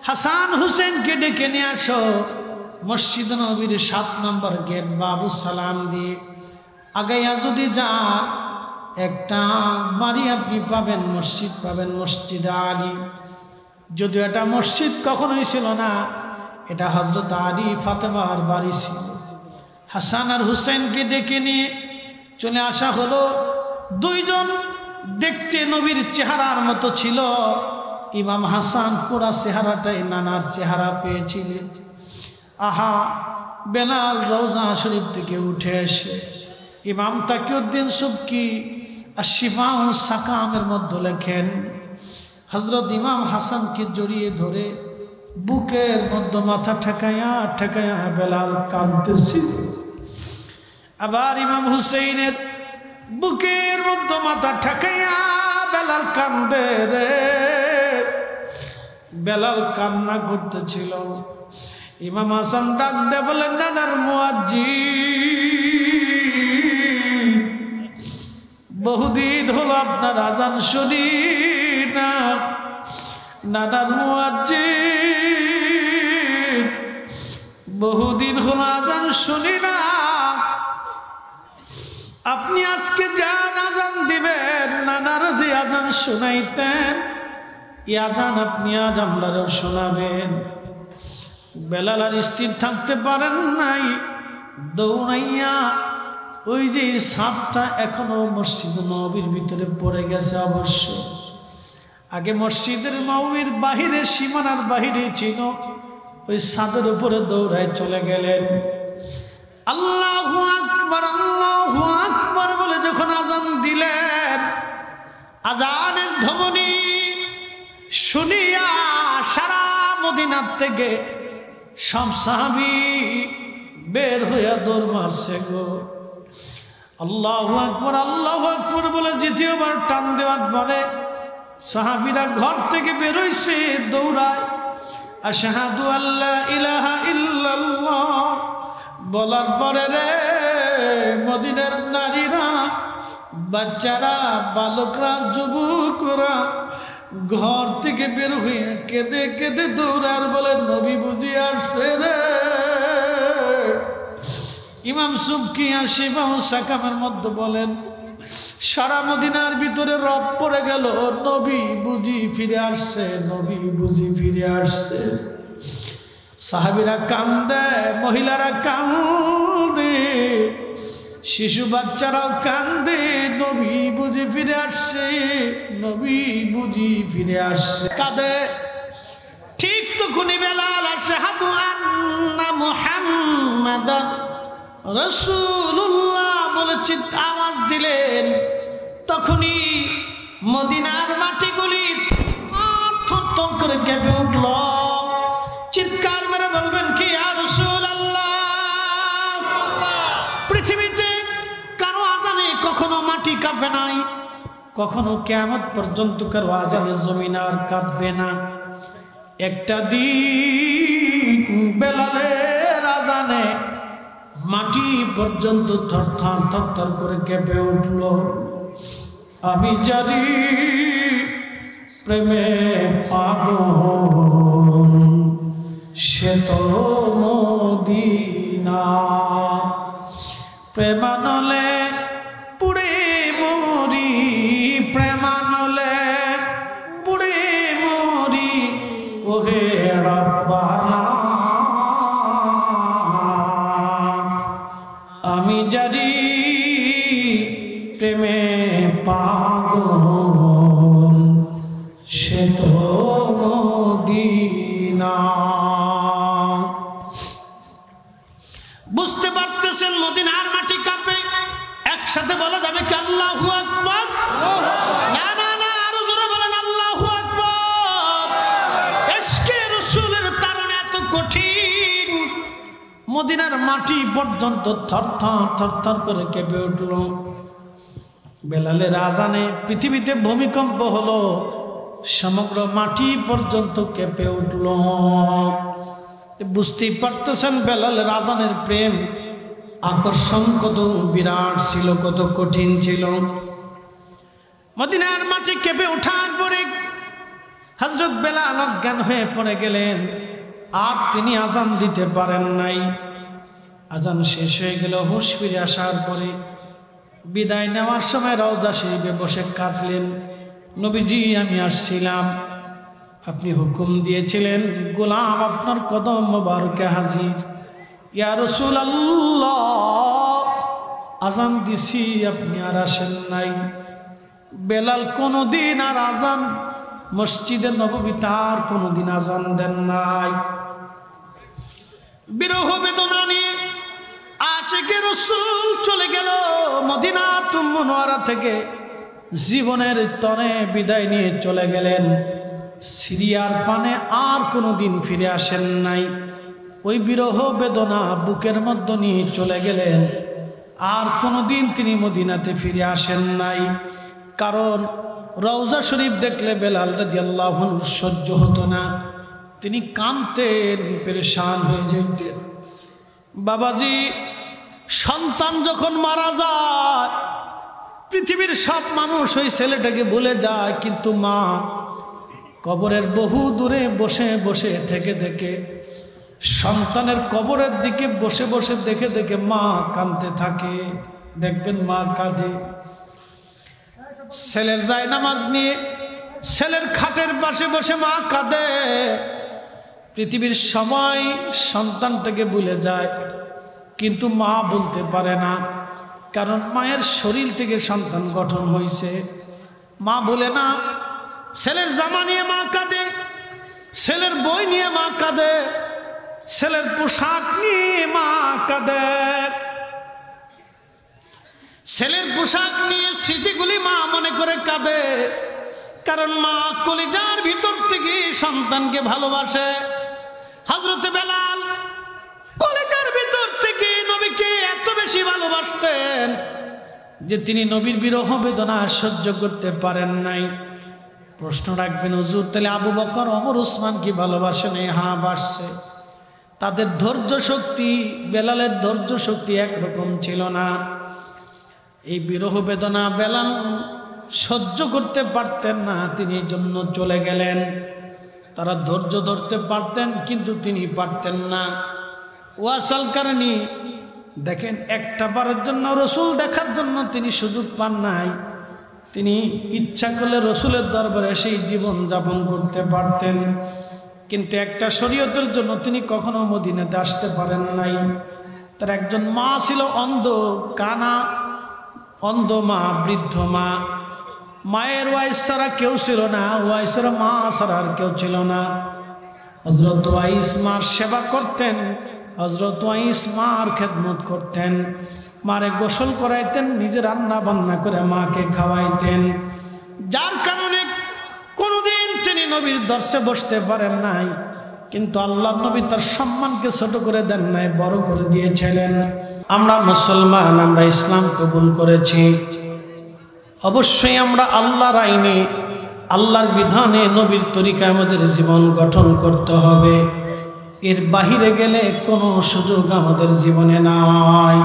হাসান হুসেনকে ডেকে নিয়ে আসো। মসজিদ নবীর 7 নম্বর গেট বাবু সালাম দিয়ে আগাইয়া যদি যান একটা বাড়ি আপনি পাবেন, মসজিদ পাবেন, মসজিদ আলী। যদিও এটা মসজিদ কখনোই ছিল না, এটা হযরত আলী ফাতেমার বাড়ি ছিল। হাসান আর হুসেনকে ডেকে নিয়ে চলে আসা হলো। দুইজন দেখতে নবীর চেহারার মতো ছিল। ইমাম হাসান পুরা চেহারাটাই নানার চেহারা পেয়েছিলেন। আহা, বেলাল রওজা শরীফ থেকে উঠে এসে ইমাম তাকিউদ্দিন সুবকি আশিফা ও সাকামের মধ্যে লেখেন, হযরত ইমাম হাসানকে জড়িয়ে ধরে বুকের মধ্যে মাথা ঠেকাইয়া ঠেকাইয়া বেলাল কাঁদতেছিল। আবার ইমাম হুসাইনের বুকের মধ্যে মাথা ঠেকাইয়া বেলাল কান্দে রে। বেলাল কান্না করতেছিল। ইমাম হাসান ডাক দে বলেন, নানার মুয়াজ্জিন, বহুদিন হলো আপনার আজান শুনি না। নানার মুয়াজ্জিন, বহুদিন হলো আজান শুনি না। আপনি আজকে যান আজান দিবেন, নানার যে আজান শোনাইতেন এই আজান আপনি আজ আমরারও শোনাবেন। বেলাল আর স্থির থাকতে পারেন নাই, দৌড়াইয়া ওই যে সাপটা এখনো মসজিদ নববীর ভিতরে পড়ে গেছে। অবশ্য আগে মসজিদের নববীর বাহিরে, সীমানার বাহিরে ছিল, ওই ছাদের উপরে দৌড়ায় চলে গেলেন। আল্লাহু আকবার, আল্লাহু আকবার বলে যখন আজান দিলেন, আজানের ধ্বনি শুনিয়া সারা মদিনার থেকে সব সাহাবী বের হইয়া দৌড় মারছে গো। আল্লাহু আকবার, আল্লাহু আকবার বলে দ্বিতীয়বার টান দেওয়ার পরে সাহাবীরা ঘর থেকে বের হইছে, দৌড়ায়। আশহাদু আল্লা ইলাহা ইল্লাল্লাহ বলার পরে রে মদিনার নারীরা, বাচ্চারা, বালকরা, যুবকরা ঘর থেকে বের হয়ে কেঁদে কেঁদে দৌড়ার, বলে নবী বুঝি আসছে রে। ইমাম সুবকি শিফা ও সাকামের মধ্যে বলেন, সারা মদিনার ভিতরে রব পড়ে গেল, নবী বুঝি ফিরে আসছে, নবী বুঝি ফিরে আসছে। সাহাবীরা কান্দে, মহিলারা কান্দে, শিশু বাচ্চারাও কান্দে, নবী বুঝি ফিরে আসছে, নবী বুঝি ফিরে আসছে। কাঁদে। ঠিক তখনই বেলাল আশহাদু আন্না মুহাম্মাদান রাসূলুল্লাহ বলে আওয়াজ দিলেন। তখনই মদিনার মাটিগুলি থরথর করে কেঁপে উঠল। চিৎকার মেরে বলবেন কি, ইয়া রাসূলুল্লাহ। পৃথিবীতে কারো আজানে কখনো মাটি কাঁপে নাই, কখনো কিয়ামত পর্যন্ত কারো আজানে জমিন আর কাঁপবে না। একটা দিন বেলালের আজানে মাটি পর্যন্ত থরথর থরথর করে কেঁপে উঠল। আমি জানি প্রেমে পাগল সে তো মদিনা, প্রেমানলে পুড়ে মরি, প্রেমানলে পুড়ে মরি, ওহে রব্বানা। আমি জানি প্রেমে পাগল সে তো মদিনা। বুঝতে পারতেছেন মদিনার মাটি কাঁপে। একসাথে বলা যাবে কি আল্লাহু আকবার? না না না, আরো জোরে বলেন আল্লাহু আকবার। ইশকে রাসূলের তাড়না এত কঠিন, মদিনার মাটি পর্যন্ত থরথর থরথর করে কেঁপে উঠল। বেলালের আজানে পৃথিবীতে ভূমিকম্প হলো, সমগ্র মাটি পর্যন্ত কেঁপে উঠল। বুঝতেই পারতেছেন বেলালের আজানের প্রেম আকর্ষণ কত বিরাট ছিল, কত কঠিন ছিল। মদিনার মাটি কেঁপে ওঠার পরে হযরত বেলাল অজ্ঞান হয়ে পড়ে গেলেন। আর তিনি আজান দিতে পারেন নাই। আজান শেষ হয়ে গেল। হুঁশ ফিরে আসার পরে বিদায় নেওয়ার সময় রওজা শরীফে বসে কাঁদলেন। নবীজি, আমি আসছিলাম, আপনি হুকুম দিয়েছিলেন গোলাম আপনার কদম মোবারকে হাজির। ইয়া রাসূলুল্লাহ, আজান দিছি আপনি আর আসেন নাই। বেলাল কোনদিন আর আজান মসজিদে নববীতে আর কোনদিন আজান দেন নাই। বিরহ বেদনা নিয়ে আশিকে রাসূল চলে গেল মদিনাতুল মুনওয়ারা থেকে, জীবনের তরে বিদায় নিয়ে চলে গেলেন। সিরিয়ার পানে আর কোনোদিন ফিরে আসেন নাই। ওই বিরহ বেদনা বুকের মধ্যে নিয়ে চলে গেলেন। আর কোনোদিন তিনি মদিনাতে ফিরে আসেন নাই। কারণ রওজা শরীফ দেখলে বেলাল রাদিয়াল্লাহু আনহু সহ্য হতো না, তিনি কাঁদতেন, পেরেশান হয়ে যেতেন। বাবাজি, সন্তান যখন মারা যায় পৃথিবীর সব মানুষ ওই ছেলেটাকে ভুলে যায়, কিন্তু মা কবরের বহু দূরে বসে বসে থেকে দেখে, সন্তানের কবরের দিকে বসে বসে দেখে দেখে মা কাঁদতে থাকে। দেখবেন মা কাঁদে, ছেলের জায়নামাজ নিয়ে ছেলের খাটের পাশে বসে মা কাঁদে। পৃথিবীর সবাই সন্তানটাকে ভুলে যায়, কিন্তু মা বলতে পারে না, কারণ মায়ের শরীর থেকে সন্তান গঠন হয়েছে। মা বলে না। ছেলের জামা নিয়ে মা কাঁদে, ছেলের বই নিয়ে মা কাঁদে, ছেলের পোশাক নিয়ে মা কাঁদে। ছেলের পোশাক নিয়ে স্মৃতিগুলি মা মনে করে কাঁদে, কারণ মা কলিজার ভিতর থেকে সন্তানকে ভালোবাসে। হযরত বেলাল কলিজার ভিতর থেকে নবীকে এত বেশি ভালোবাসতেন যে তিনি নবীর বিরহ বেদনা সহ্য করতে পারেন নাই। প্রশ্ন রাখবেন, হুজুর তাহলে আবু বকর, ওমর, ওসমান কি ভালোবাসেন? হ্যাঁ, বাসছে। তাদের ধৈর্য শক্তি বেলালের ধৈর্য শক্তি একরকম ছিল না। এই বিরহ বেদনা বেলাল সহ্য করতে পারতেন না, তিনি এই জন্য চলে গেলেন। তারা ধৈর্য ধরতে পারতেন, কিন্তু তিনি পারতেন না। ওয়াসাল কারণে দেখেন, একটা বারের জন্য রসুল দেখার জন্য তিনি সুযোগ পান নাই। তিনি ইচ্ছা করলে রসুলের দরবারে সেই জীবন যাপন করতে পারতেন, কিন্তু একটা শরীয়তের জন্য তিনি কখনো মদিনাতে আসতে পারেন নাই। তার একজন মা ছিল অন্ধ, কানা, অন্ধ মা, বৃদ্ধ মা। মায়ের ওয়াইস ছাড়া কেউ ছিল না, ওয়াইস ছাড়া মা ছাড়া আর কেউ ছিল না। হযরত ওয়াইস মার সেবা করতেন, হযরত ওয়াইস মার খেদমত করতেন, মারে গোসল করাইতেন, নিজে রান্না বান্না করে মাকে খাওয়াইতেন। যার কারণে কোনোদিন তিনি নবীর দর্শে বসতে পারেন নাই, কিন্তু আল্লাহ নবী তার সম্মানকে ছোট করে দেন নাই, বড় করে দিয়েছিলেন। আমরা মুসলমান, আমরা ইসলাম কবুল করেছি, অবশ্যই আমরা আল্লাহর আইনে, আল্লাহর বিধানে, নবীর তরিকায় আমাদের জীবন গঠন করতে হবে। এর বাহিরে গেলে কোনো সুযোগ আমাদের জীবনে নাই।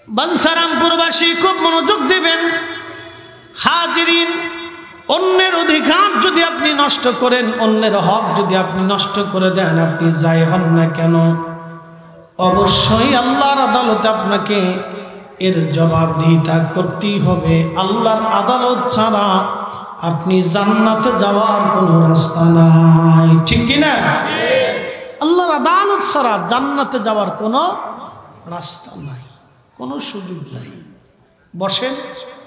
বাঞ্ছারামপুরবাসী খুব মনোযোগ দিবেন। হাজিরিন, অন্যের অধিকার যদি আপনি নষ্ট করেন, অন্যের হক যদি আপনি নষ্ট করে দেন, আপনি যাই হন না কেন, অবশ্যই আল্লাহর আদালতে আপনাকে এর জবাবদিহিতা করতেই হবে। আল্লাহর আদালত ছাড়া আপনি জান্নাতে যাওয়ার কোনো রাস্তা নাই, ঠিক কিনা? আল্লাহর আদালত ছাড়া জান্নাতে যাওয়ার কোনো রাস্তা নাই, কোনো সুযোগ নাই। বসেন,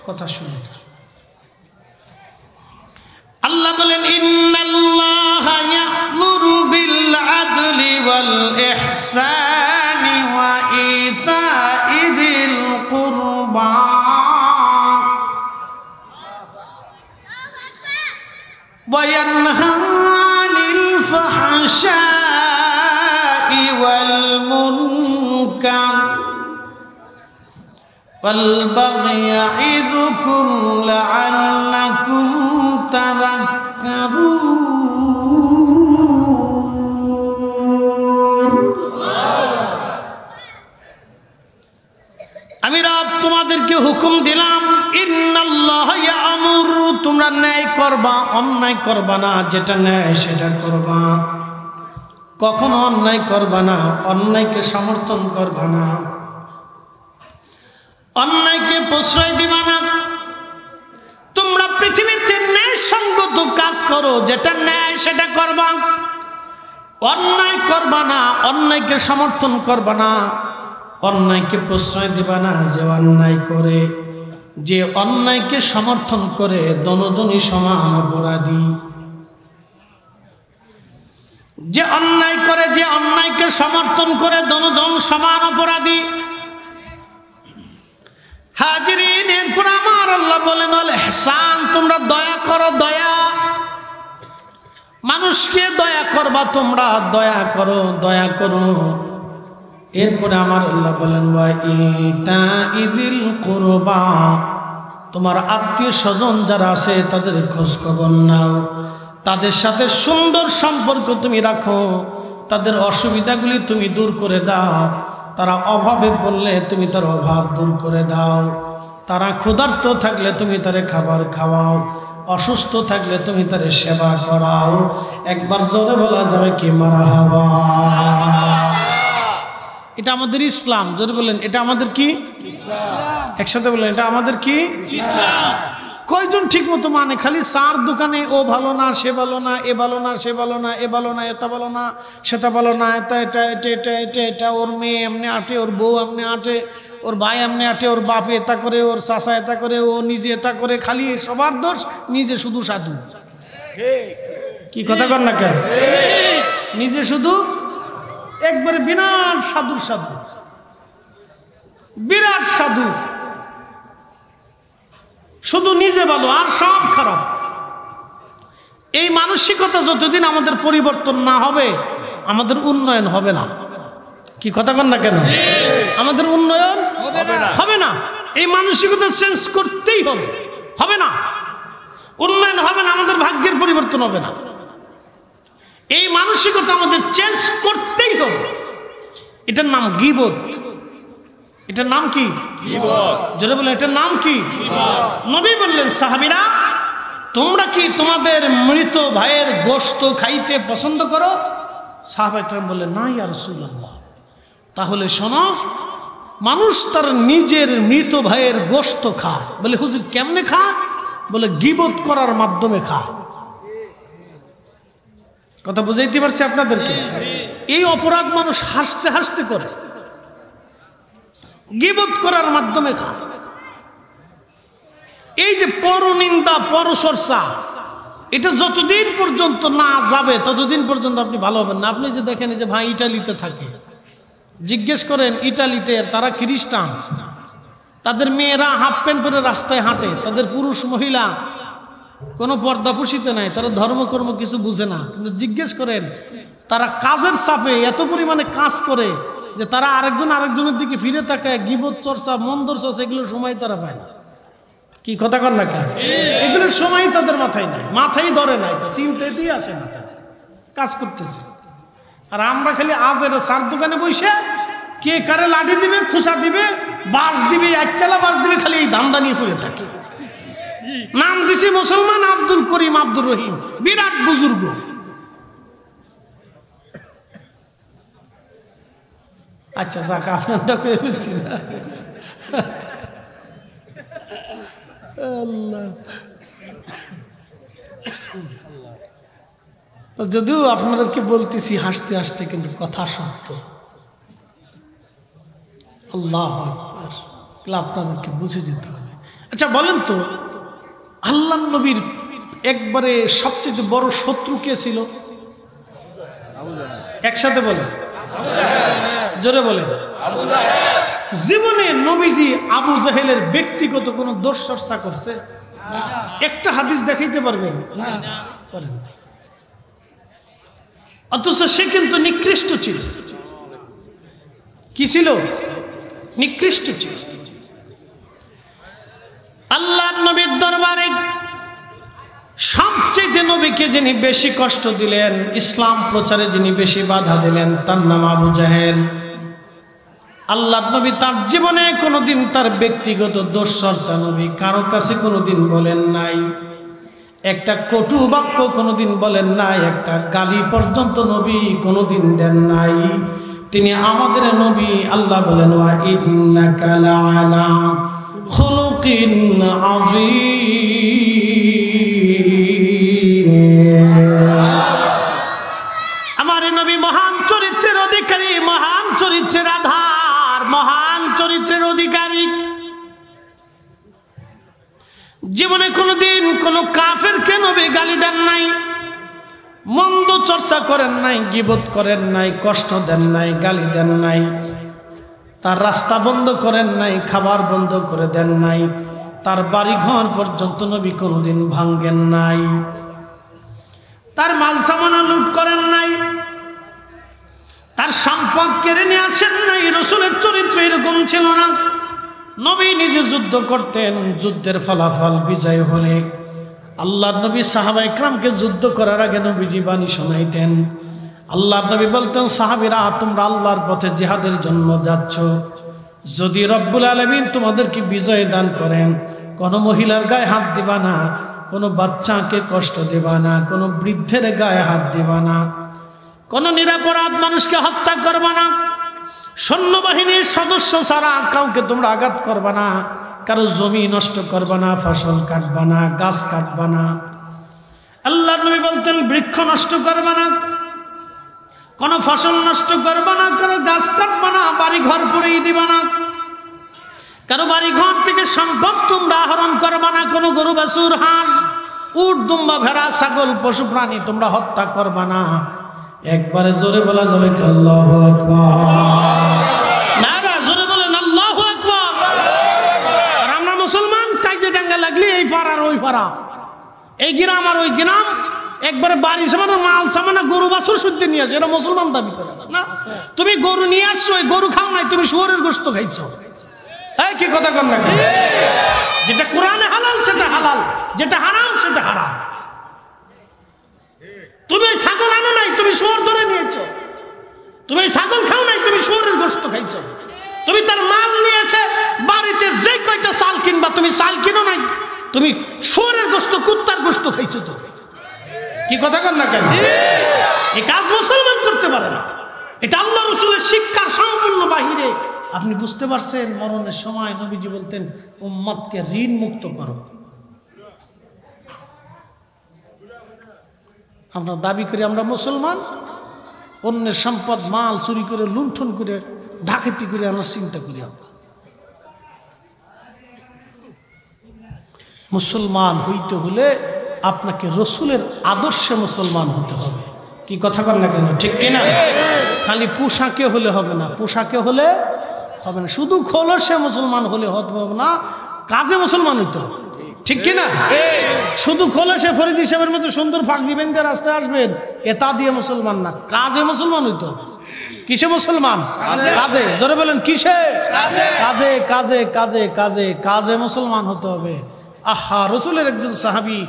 কথা শুনে যান। আল্লাহ বলেন, ইন্নাল্লাহা ইয়া'মুরু বিল আদলি ওয়াল ইহসানি ওয়া ইতা'i যিল কুরবা ওয়া ইয়ানহা আনিল ফাহশাই ওয়াল মুনকার ওয়াল বাগই ইয়া'iদুকুম লা'আল্লাকুম আমি রব তোমাদেরকে হুকুম দিলাম, ইন্নাল্লাহা ইয়া'মুরু, তোমরা ন্যায় করবা, অন্যায় করবা না, যেটা ন্যায় সেটা করবা, কখনো অন্যায় করবা না, অন্যায়কে সমর্থন করবা না, অন্যায়কে প্রশ্রয় দিবা না। তোমরা পৃথিবীতে ন্যায়সঙ্গত কাজ করো, যেটা ন্যায় সেটা করবা, অন্যায় করবা না, অন্যায়কে সমর্থন করবা না, অন্যায়কে প্রশ্রয় দিবা না। যে অন্যায় করে, যে অন্যায়কে সমর্থন করে, দনোদনী সমান অপরাধী। যে অন্যায় করে, যে অন্যায়কে সমর্থন করে, দনোজন সমান অপরাধী। হাজিরিন, এরপর আমার আল্লাহ বলেন, আল ইহসান, তোমরা দয়া করো, দয়া, মানুষকে দয়া করবা, তোমরা দয়া করো, দয়া করো। এরপরে আমার আল্লাহ বলেন ওয়া ইতাইজিল কুরবা, তোমার আত্মীয় স্বজন যারা আছে তাদের খোঁজ খবর নাও, তাদের সাথে সুন্দর সম্পর্ক তুমি রাখো, তাদের অসুবিধাগুলি তুমি দূর করে দাও, তারা অভাবে পড়লে তুমি তার অভাব দূর করে দাও, তারা ক্ষুধার্ত থাকলে তুমি তারে খাবার খাওয়াও, অসুস্থ থাকলে তুমি তারে সেবা করাও। একবার জোরে বলা যাবে কি মারহাবা। এটা আমাদের ইসলাম। জোরে বলেন এটা আমাদের কি ইসলাম। একসাথে বলেন এটা আমাদের কি ইসলাম। কয়জন ঠিক মতো মানে? খালি চার দোকানে ও ভালো না, সে ভালো না, এ ভালো না, সে ভালো না, এ ভালো না, এটা ভালো না, সেটা ভালো না, এটা এটা এটা এটা এটা এটা, ওর মেয়ে এমনি আটে, ওর বউ এমনি আটে, ওর ভাই এমনি আটে, ওর বাপ এটা করে, ওর চাচা এটা করে, ও নিজে এটা করে, খালি সবার দোষ, নিজে শুধু সাধু। কি কথা কর না কেন? নিজে শুধু একবারে বিরাট সাধুর সাধু, বিরাট সাধু, শুধু নিজে ভালো আর সব খারাপ। এই মানসিকতা যতদিন আমাদের পরিবর্তন না হবে আমাদের উন্নয়ন হবে না। কি কথা কন না কেন? আমাদের উন্নয়ন হবে না। এই মানসিকতা চেঞ্জ করতেই হবে, হবে না উন্নয়ন হবে না, আমাদের ভাগ্যের পরিবর্তন হবে না। এই মানসিকতা আমাদের চেঞ্জ করতেই হবে। এটার নাম গীবত। এটার নাম কি? গীবত। যারা বলেন এটার নাম কি? গীবত। নবী বললেন সাহাবীরা তোমরা কি তোমাদের মৃত ভাইয়ের গোশত খাইতে পছন্দ করো? সাহাবায়ে কেরাম বললেন না ইয়া রাসূলুল্লাহ। তাহলে শোনো, মানুষ তার নিজের মৃত ভাইয়ের গোশত খায়। বলে হুজুর কেমনে খায়? বলে গীবত করার মাধ্যমে খায়। কথা বুঝাইতে পারছি আপনাদেরকে? এই অপরাধ মানুষ হাসতে হাসতে করে, গীবত করার মাধ্যমে খায়। এই যে পরনিন্দা, পরচর্চা, এটা যতদিন পর্যন্ত না যাবে ততদিন পর্যন্ত আপনি ভালো হবেন না। আপনি যে দেখেন যে ভাই ইটালিতে থাকে, জিজ্ঞেস করেন ইটালিতে তারা খ্রিস্টান, তাদের মেয়েরা হাফ প্যান্ট পরে রাস্তায় হাঁটে, তাদের পুরুষ মহিলা কোনো পর্দাপুষিতে নাই, তারা ধর্মকর্ম কিছু বুঝে না। কিন্তু জিজ্ঞেস করেন তারা কাজের চাপে এত পরিমাণে কাজ করে যে তারা আরেকজনের দিকে ফিরে তাকায়, গীবত চর্চা, মন্দর চর্চা, এগুলোর সময় তারা পায় না। কি কথা কর না কেন? এগুলোর সময় তাদের মাথায় নাই, মাথায় ধরে নাই, তো চিন্তাতেই আসে না তাদের, কাজ করতেছে। আর আমরা খালি আজের সার দোকানে বসে কে কারে লাঠি দিবে, খুসা দিবে, বাঁশ দিবে, এককেলা বাঁশ দিবে, খালি এই ধান্দা নিয়ে করে থাকে। নাম দিছি মুসলমান, আব্দুল করিম, আব্দুর রহিম, বিরাট বুজুর্গ। আচ্ছা যাক, আপনারটা কয়ে ফেলছি না। যদিও আপনাদেরকে বলতেছি হাসতে হাসতে, কিন্তু কথা সত্য। আল্লাহু আকবার, আপনাদেরকে বুঝে যেতে হবে। আচ্ছা বলেন তো, আল্লাহর নবীর একবারে সবচেয়ে বড় শত্রু কে ছিল? একসাথে বলেন, জোরে বলেন। জীবনে নবীজি আবু জাহেলের ব্যক্তিগত কোনো দোষ চর্চা করছে? একটা হাদিস দেখাইতে পারবেন? করেন নাই। অথচ সে কিন্তু নিকৃষ্ট ছিল। কি ছিল? নিকৃষ্ট ছিল। আল্লাহর নবীর দরবারে সবচেয়ে নবীকে যিনি বেশি কষ্ট দিলেন, ইসলাম প্রচারে যিনি বেশি বাধা দিলেন, তার নাম আবু জাহেল। আল্লাহর নবী তার জীবনে কোনোদিন তার ব্যক্তিগত দোষ চর্চা নবী কারো কাছে কোনোদিন বলেন নাই, একটা কটু বাক্য কোনোদিন বলেন নাই, একটা গালি পর্যন্ত নবী কোনোদিন দেন নাই। তিনি আমাদের নবী। আল্লাহ বলেন ওয়া ইন্নাকা লাআলা খুলুকিন আযীম। আমার নবী মহান চরিত্রের অধিকারী, মহান চরিত্রের আধার, মহান চরিত্রের অধিকারী। জীবনে কোনোদিন কোনো কাফেরকে নবী গালি দেন নাই, মন্দ চর্চা করেন নাই, গীবত করেন নাই, কষ্ট দেন নাই, গালি দেন নাই, তার রাস্তা বন্ধ করেন নাই, খাবার বন্ধ করে দেন নাই, তার বাড়ি ঘর পর্যন্ত নবী কোনোদিন ভাঙ্গেন নাই, তার মাল সামানা লুট করেন নাই, তার সম্পদ কেড়ে নিয়ে আসেন নাই। রাসূলের চরিত্র এরকম ছিল না। নবী নিজে যুদ্ধ করতেন, যুদ্ধের ফলাফল বিজয় হলে আল্লাহর নবী সাহাবা ইকরামকে যুদ্ধ করার আগে নবীজি বাণী শোনাইতেন। আল্লাহর নবী বলতেন, সাহাবীরা তোমরা আল্লাহর পথে জিহাদের জন্য যাচ্ছ, যদি রব্বুল আলামিন তোমাদেরকে বিজয় দান করেন, কোনো মহিলার গায়ে হাত দিবা না, কোনো বাচ্চাকে কষ্ট দিবা না, কোনো বৃদ্ধের গায়ে হাত দিবা না, কোনো নিরাপরাধ মানুষকে হত্যা করবা না, সৈন্যবাহিনীর সদস্য ছাড়া কাউকে তোমরা আঘাত করবা না, কারো জমি নষ্ট করবা না, ফসল কাটবা না, গাছ কাটবা না। আল্লাহর নবী বলতেন, বৃক্ষ নষ্ট করবা না, কোনো ফসল নষ্ট করবা না, কোনো গাছ কাটবা না, বাড়ি ঘর পুড়িয়ে দিবা না, কারো বাড়ি ঘর থেকে সম্পদ তোমরা আহরণ করবা না, কোনো গরু বাছুর হাঁস উট দুম্বা ভেড়া ছাগল পশু প্রাণী তোমরা হত্যা করবা না। একবারে জোরে বলা যাবে আল্লাহু আকবার, নারা জোরে বলেন আল্লাহু আকবার। আর আমরা মুসলমান কাজে ডাঙ্গা লাগলে এই পাড়ার ওই পাড়া, এই গ্রাম আর ওই গ্রাম, একবারে বাড়ি সামানো মাল সামানা গরু বাছুর শুদ্ধ নিয়ে আসে, এটা মুসলমান দাবি করে না। তুমি গরু নিয়ে আসছো, ওই গরু খাও নাই, তুমি শুয়োরের গোশত খাইছো। এই কি কথা কর না, যেটা কোরআনে হালাল সেটা হালাল, যেটা হারাম সেটা হারাম। তুমি ওই ছাগল আনো নাই, তুমি শুয়োর ধরে নিয়েছো। তুমি ওই ছাগল খাও নাই, তুমি শুয়োরের গোশত খাইছো। তুমি তার মাল নিয়েছে, বাড়িতে যে কয়টা চাল কিনবা তুমি চাল কিনো নাই, তুমি শুয়োরের গোশত কুত্তার গোশত খাইছো। তো কি কথা কর না কেন? এই কাজ মুসলমান করতে পারে না, এটা আল্লাহ রাসূলের শিক্ষার সম্পূর্ণ বাহিরে। আপনি বুঝতে পারছেন, মরণের সময় নবীজি বলতেন, উম্মতকে ঋণ মুক্ত করো। আমরা দাবি করি আমরা মুসলমান, অন্যের সম্পদ মাল চুরি করে লুণ্ঠন করে ডাকাতি করে আমরা চিন্তা করি। আমরা মুসলমান হইতে হলে আপনাকে রসুলের আদর্শে মুসলমান হতে হবে। কি কথা কর না কেন, ঠিক কিনা? খালি পোশাকে হলে হবে না, পোশাকে হলে হবে না, শুধু খোলসে মুসলমান হলে হবে না, কাজে মুসলমান হইতে হবে, ঠিক কিনা? শুধু খোলসে ফরিদ সাহেবের মতো সুন্দর ফাঁকি বেঁধে রাস্তায় আসবেন, এটা দিয়ে মুসলমান না, কাজে মুসলমান হইতে হবে। কিসে মুসলমান? কাজে। জোরে বলেন কিসে? কাজে কাজে কাজে কাজে কাজে মুসলমান হতে হবে। আহা, রসুলের একজন সাহাবী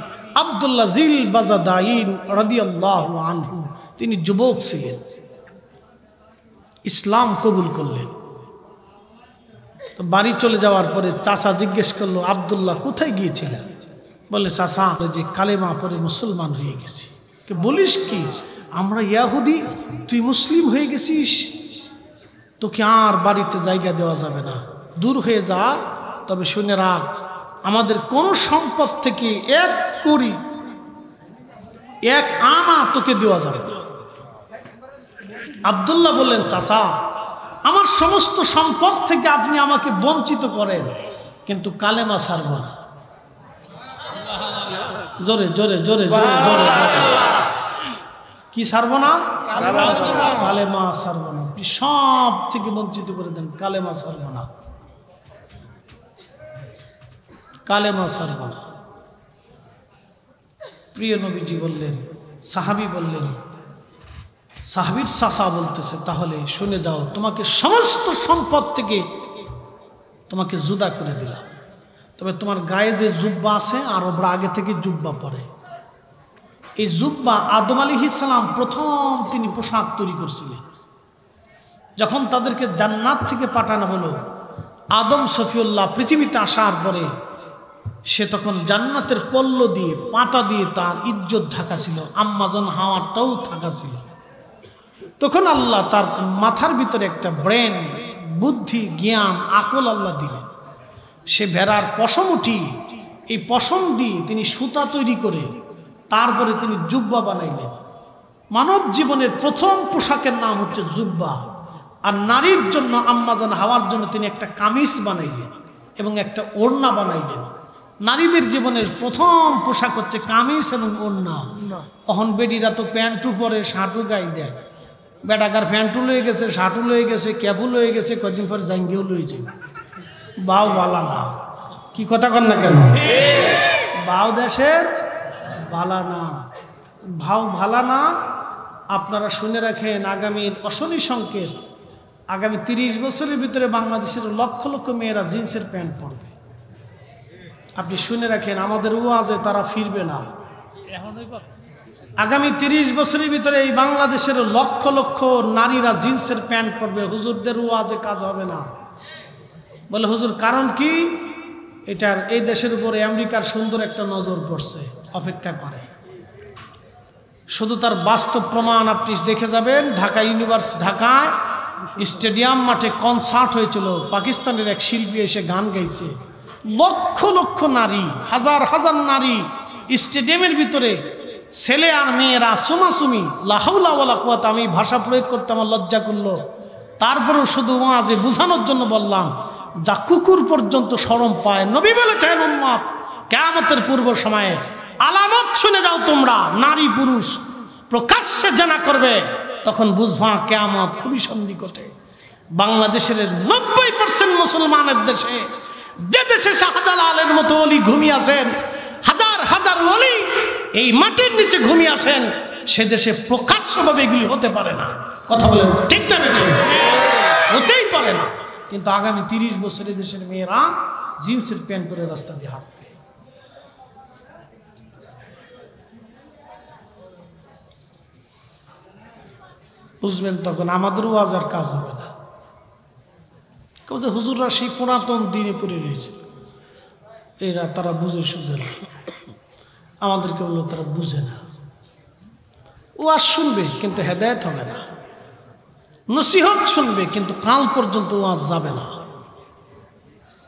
আব্দুল্লাহ জিল বাজাদাইন রাদিয়াল্লাহু আনহু, তিনি যুবক ছিলেন, ইসলাম কবুল করলেন। তো বাড়ি চলে যাওয়ার পরে চাচা জিজ্ঞেস করলো, আব্দুল্লাহ কোথায় গিয়েছিলেন? বলে, চাচা যে কালেমা পরে মুসলমান হয়ে গেছি। বলিস কি? আমরা ইয়াহুদি, তুই মুসলিম হয়ে গেছিস, তোকে আর বাড়িতে জায়গা দেওয়া যাবে না, দূর হয়ে যা। তবে শুনে রাখ, আমাদের কোন সম্পদ থেকে এক কড়ি, এক আনা তোকে দেওয়া যাবে না। আব্দুল্লাহ বললেন, চাচা আমার সমস্ত সম্পদ থেকে আপনি আমাকে বঞ্চিত করেন, কিন্তু কালেমা ছাড়ব না। জোরে জোরে জোরে জোরে জোরে, কি ছাড়ব না? কালেমা ছাড়ব না। সব থেকে বঞ্চিত করে দেন, কালেমা ছাড়ব না, কালেমা ছাড়ব না। প্রিয় নবীজি বললেন, সাহাবী বললেন, সাহাবীর চাচা বলতেছে, তাহলে শুনে যাও, তোমাকে সমস্ত সম্পদ থেকে তোমাকে জুদা করে দিলাম, তবে তোমার গায়ে যে জুব্বা আছে, আরবরা আগে থেকে জুব্বা পরে। এই জুব্বা আদম আলাইহিস সালাম প্রথম তিনি পোশাক তৈরি করছিলেন। যখন তাদেরকে জান্নাত থেকে পাঠানো হলো, আদম সফিউল্লাহ পৃথিবীতে আসার পরে সে তখন জান্নাতের পল্ল দিয়ে, পাতা দিয়ে তার ইজ্জত ঢাকা ছিল, আম্মাজান হাওয়াটাও ঢাকা ছিল। তখন আল্লাহ তার মাথার ভিতরে একটা ব্রেন, বুদ্ধি, জ্ঞান, আকল আল্লাহ দিলেন। সে ভেড়ার পশম উঠিয়ে, এই পশম দিয়ে তিনি সুতা তৈরি করে তারপরে তিনি জুব্বা বানাইলেন। মানব জীবনের প্রথম পোশাকের নাম হচ্ছে জুব্বা। আর নারীর জন্য, আম্মাজান হাওয়ার জন্য তিনি একটা কামিজ বানাইলেন এবং একটা ওড়না বানাইলেন। নারীদের জীবনের প্রথম পোশাক হচ্ছে কামিজ এবং ওড়না। এখন বেডিরা তো প্যান্টু পরে, শার্টু গায়ে দেয়। বেটাকার প্যান্টু লয়ে গেছে, শার্টু লয়ে গেছে, ক্যাপু লয়ে গেছে, কয়েকদিন পরে জাঙ্গিও লয়ে যাবে। বাউ বালা না, কি কথা কন না কেন? বাউ দেশের বালা না, ভাও ভালা না, আপনারা শুনে রাখেন, আগামীর অশনি সংকেত, আগামী 30 বছরের ভিতরে বাংলাদেশের লক্ষ লক্ষ মেয়েরা জিন্সের প্যান্ট পরবে। আপনি শুনে রাখেন, আমাদের ওয়াজে তারা ফিরবে না। আগামী 30 বছরের ভিতরে এই বাংলাদেশের লক্ষ লক্ষ নারীরা জিন্সের প্যান্ট পরবে। হুজুরদের ওয়াজে কাজ হবে না। বলে হুজুর কারণ কি? এটার এই দেশের উপরে আমেরিকার সুন্দর একটা নজর পড়ছে, অপেক্ষা করে। শুধু তার বাস্তব প্রমাণ আপনি দেখে যাবেন। ঢাকায় স্টেডিয়াম মাঠে কনসার্ট হয়েছিল, পাকিস্তানের এক শিল্পী এসে গান গাইছে। লক্ষ লক্ষ নারী, হাজার হাজার নারী স্টেডিয়ামের ভিতরে, ছেলে আর মেয়েরা সুমাসুমি, লা হাওলা ওয়ালা কুওয়াতা। আমি ভাষা প্রয়োগ করতে আমার লজ্জা করলো, তারপরেও শুধু ওয়াজে বোঝানোর জন্য বললাম, যা কুকুর পর্যন্ত শরম পায়। নবী বলেছেন উম্মত কিয়ামতের পূর্ব সময়ে আলামত শুনে যাও তোমরা, নারী পুরুষ প্রকাশ্যে জানা করবে, তখন বুঝবা কিয়ামত খুবই সন্নিকটে। বাংলাদেশের 90% মুসলমানের দেশে, যে দেশে শাহজালালের মতো ওলি ঘুমিয়ে আছেন, হাজার হাজার ওলি এই মাটির নিচে ঘুমিয়ে আছেন, সে দেশে প্রকাশ্যভাবে এগুলি হতে পারে না। কথা বলেন ঠিক না বেঠিক? হতেই পারে না। কিন্তু আগামী 30 বছরে দেশের মেয়েরা জিন্সের প্যান্ট পরে রাস্তা দিয়ে হাঁটবে। বুঝবেন তখন আমাদের ওয়াজ আর কাজ হবে না। কেউ যে হুজুররা সেই পুরাতন দিনে পড়ে রয়েছে, এরা তারা বুঝে সুঝে না। আমাদেরকে বললো তারা বুঝে না। ওয়াজ শুনবে কিন্তু হেদায়েত হবে না, নসিহত শুনবে কিন্তু কাল পর্যন্ত ওয়াজ যাবে না।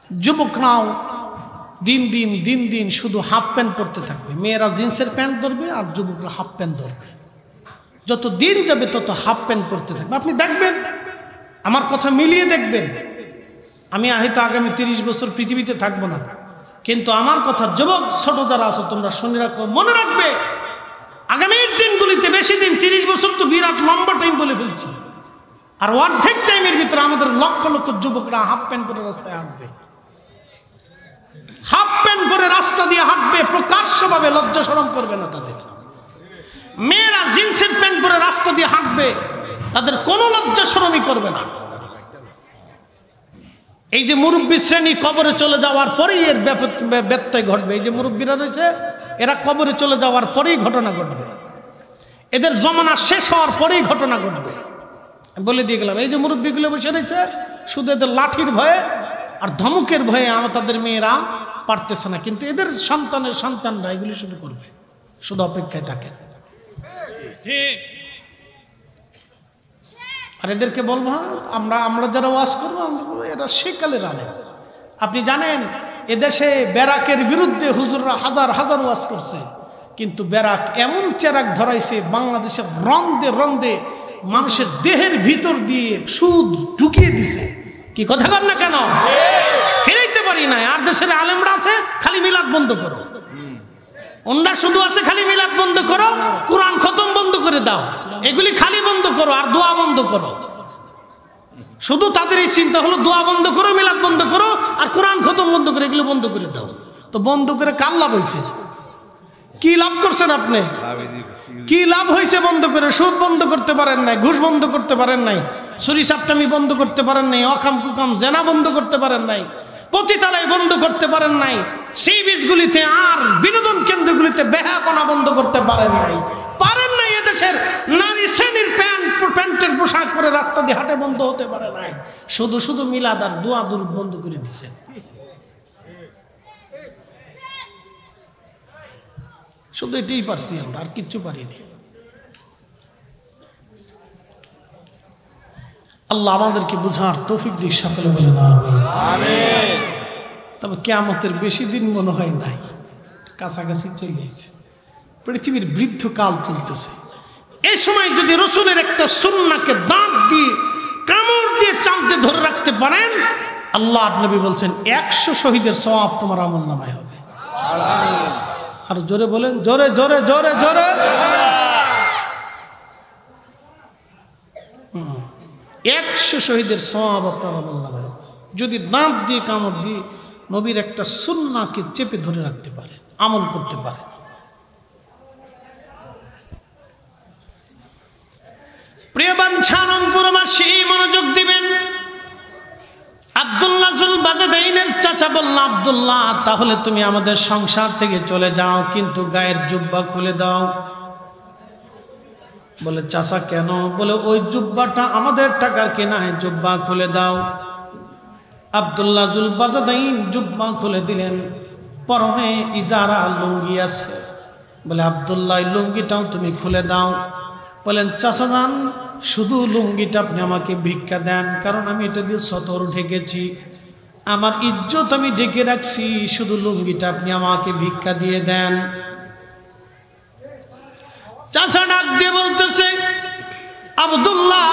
যুবকরাও দিন দিন শুধু হাফ প্যান্ট পরতে থাকবে। মেয়েরা জিন্সের প্যান্ট ধরবে আর যুবকরা হাফ প্যান্ট ধরবে। যত দিন যাবে তত হাফ প্যান্ট পরতে থাকবে। আপনি দেখবেন, আমার কথা মিলিয়ে দেখবেন। আমি হয়তো আগামী 30 বছর পৃথিবীতে থাকবো না, কিন্তু আমার কথা যুবক ছোট যারা আছো তোমরা শুনে রাখো, মনে রাখবে আগামীর দিনগুলিতে, বেশি দিন 30 বছর তো বিরাট লম্বা টাইম বলে ফেলছি, আর অর্ধেক টাইমের ভিতরে আমাদের লক্ষ লক্ষ যুবকরা হাফ প্যান্ট পরে রাস্তায় হাঁটবে। হাফ প্যান্ট পরে রাস্তা দিয়ে হাঁটবে, প্রকাশ্যভাবে, লজ্জা শরম করবে না তাদের। মেয়েরা জিন্সের প্যান্ট পরে রাস্তা দিয়ে হাঁটবে, তাদের কোনো লজ্জা শরমই করবে না। এই যে মুরব্বী শ্রেণী কবরে চলে যাওয়ার পরেই এর ব্যত্যয় ঘটবে। এই যে মুরব্বীরা রয়েছে, এরা কবরে চলে যাওয়ার পরেই ঘটনা ঘটবে। এদের জমানা শেষ হওয়ার পরেই ঘটনা ঘটবে। বলে দিয়ে গেলাম, এই যে মুরব্বীগুলো বসে রয়েছে, শুধু এদের লাঠির ভয়ে আর ধমকের ভয়ে তাদের মেয়েরা পারতেছে না, কিন্তু এদের সন্তানের সন্তানরা এগুলি শুরু করবে। শুধু অপেক্ষায় থাকে। ঠিক। আর এদেরকে বলবো, আমরা যারা ওয়াজ করবো, এরা সেকালের আলেম। আপনি জানেন এদেশে ব্যারাকের বিরুদ্ধে হুজুররা হাজার হাজার ওয়াজ করছে, কিন্তু ব্যারাক এমন চেরাক ধরাইছে বাংলাদেশের রন্দে রন্দে মানুষের দেহের ভিতর দিয়ে সুদ ঢুকিয়ে দিছে। কি কথা কর না কেন? ফেরাইতে পারি না। আর দেশের আলেমরা আছে, খালি মিলাদ বন্ধ করো। ওনারা শুধু আছে খালি মিলাদ বন্ধ করো, কোরআন খতম বন্ধ করে দাও, এগুলি খালি বন্ধ করো, আর দোয়া বন্ধ করো। শুধু তাদের এই চিন্তা হলো দোয়া বন্ধ করো, মিলাদ বন্ধ করো, আর কোরআন খতম বন্ধ করে, এগুলো বন্ধ করে দাও। তো বন্ধ করে কার লাভ হয়েছে? কি লাভ করছেন আপনি? কি লাভ হয়েছে বন্ধ করে? সুদ বন্ধ করতে পারেন নাই, ঘুষ বন্ধ করতে পারেন নাই, চুরি চাপটামি বন্ধ করতে পারেন নাই, অকাম কুকাম জেনা বন্ধ করতে পারেন নাই, পতিতালয় বন্ধ করতে পারেন নাই, সেই বীজগুলিতে আর বিনোদন কেন্দ্রগুলিতে বেহাপনা বন্ধ করতে পারেন নাই। এদেশের নারী শ্রেণীর প্যান্টের পোশাক পরে রাস্তা দিয়ে হাঁটে বন্ধ হতে পারে নাই। শুধু শুধু মিলাদ আর দোয়া দুরূদ বন্ধ করে দিচ্ছেন। শুধু এটাই পারছি আমরা, আর কিচ্ছু পারিনি। আল্লাহ আমাদেরকে বুঝার তৌফিক দিক, সকলে বলেন আমিন। তবে কিয়ামতের বেশি দিন মনে হয় নাই, কাছাকাছি চলে গেছে। পৃথিবীর বৃদ্ধ কাল চলতেছে। এই সময় যদি রসুলের একটা সুন্নাহকে দাঁত দিয়ে কামড় দিয়ে চামচে ধরে রাখতে পারেন, আল্লাহ নবী বলছেন 100 শহীদের সওয়াব তোমার আমলনামায় হবে। আর জোরে বলেন, জোরে জোরে জোরে জোরে। 100 শহীদের সওয়াব আপনার আমলনামায় হবে যদি দাঁত দিয়ে কামড় দিয়ে নবীর একটা সুন্নাহকে চেপে ধরে রাখতে পারেন, আমল করতে পারেন। প্রিয় বাঞ্ছানমপুরবাসী মনোযোগ দিবেন। আব্দুল্লাহ জুল বাজদাইনের চাচা বলল, আব্দুল্লাহ তাহলে তুমি আমাদের সংসার থেকে চলে যাও, কিন্তু গায়ের জুব্বা খুলে দাও। বলে চাচা কেন? বলে ওই জুব্বাটা আমাদের টাকার কেনায়, জুব্বা খুলে দাও। আব্দুল্লাহ জুল বাজদাইন জুব্বা খুলে দিলেন, পরনে ইজারা লুঙ্গি আছে। বলে আব্দুল্লাহ লুঙ্গিটাও তুমি খুলে দাও। বলেন চাচা যান, শুধু লুঙ্গিটা আপনি আমাকে ভিক্ষা দেন, কারণ আমি এটা দিয়ে সতর ঢেকেছি, আমার ইজ্জত আমি ঢেকে রাখছি, শুধু লুঙ্গিটা আপনি আমাকে ভিক্ষা দিয়ে দেন। চাচা ডাক দিয়ে বলতেছে, আব্দুল্লাহ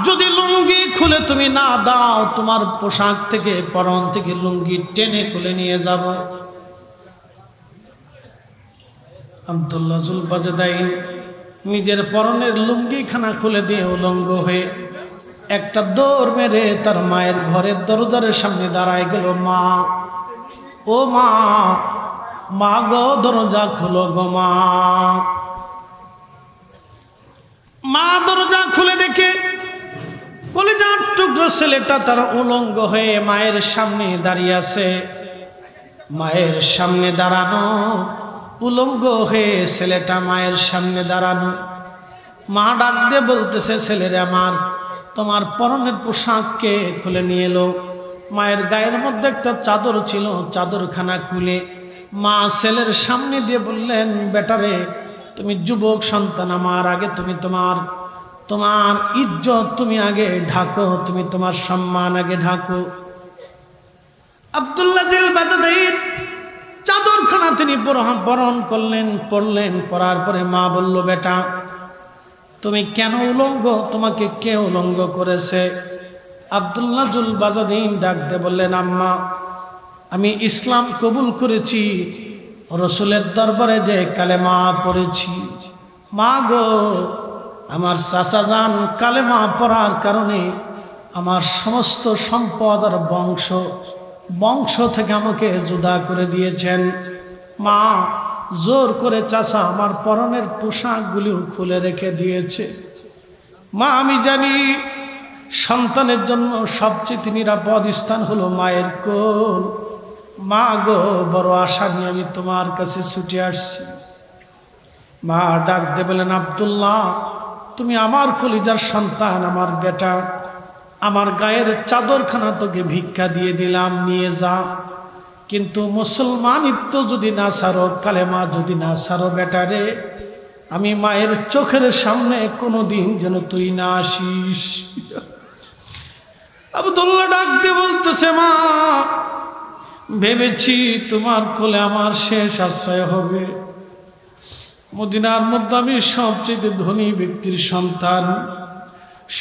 যদি লুঙ্গি খুলে তুমি না দাও, তোমার পোশাক থেকে, পরন থেকে লুঙ্গি টেনে খুলে নিয়ে যাব। আব্দুল্লাহ জুল বাজদাইন নিজের পরনের লুঙ্গি খানা খুলে দিয়ে উলঙ্গ হয়ে একটা দৌড় মেরে তার মায়ের ঘরের দরজার সামনে দাঁড়ায় গেল। মা, ও মা, মা গো দরজা খুলো গো মা। মা দরজা খুলে দেখে কলিজার টুকরো ছেলেটা তার উলঙ্গ হয়ে মায়ের সামনে দাঁড়িয়ে আছে। মায়ের সামনে দাঁড়ানো, উলঙ্গ হয়ে ছেলেটা মায়ের সামনে দাঁড়ানো। মা ডাক দিয়ে বলতেছে, ছেলেরে আমার, তোমার পরনের পোশাককে খুলে নিয়ে এলো। মায়ের গায়ের মধ্যে একটা চাদর ছিল, চাদরখানা খুলে মা ছেলের সামনে দিয়ে বললেন, বেটারে তুমি যুবক সন্তান, আমার আগে তুমি তোমার ইজ্জত তুমি আগে ঢাকো, তুমি তোমার সম্মান আগে ঢাকো। আব্দুল্লাহ জুল বাজদাইন চাদরখানা তিনি বরণ করলেন, পরলেন। পরার পরে মা বলল, বেটা তুমি কেন উলঙ্গ? তোমাকে কে উলঙ্গ করেছে? আব্দুল্লাহ জুল বাজদাইন ডাক দিয়ে বললেন, আম্মা আমি ইসলাম কবুল করেছি, রসুলের দরবারে যে কালেমা পড়েছি। মা গো, আমার চাচা যান কালেমা পড়ার কারণে আমার সমস্ত সম্পদ আর বংশ থেকে আমাকে জুদা করে দিয়েছেন। মা জোর করে চাচা আমার পরনের পোশাকগুলিও খুলে রেখে দিয়েছে। মা আমি জানি সন্তানের জন্য সবচেয়ে নিরাপদ স্থান হলো মায়ের কোল। মা গো, বড় আশা নিয়ে আমি তোমার কাছে ছুটে আসছি। মা ডাক দিয়ে বলেন, আব্দুল্লাহ তুমি আমার কলিজার সন্তান, আমার বেটা, আমার গায়ের চাদরখানা তোকে ভিক্ষা দিয়ে দিলাম, নিয়ে যা, কিন্তু মুসলমানিত্ব যদি না ছাড়ো, কালেমা যদি না ছাড়ো, বেটারে আমি মায়ের চোখের সামনে কোনোদিন যেন তুই না আসিস। আব্দুল্লাহ ডাক দিয়ে বলতেছে, মা ভেবেছি তোমার কোলে আমার শেষ আশ্রয় হবে। মদিনার মধ্যে আমি সবচেয়ে ধনী ব্যক্তির সন্তান,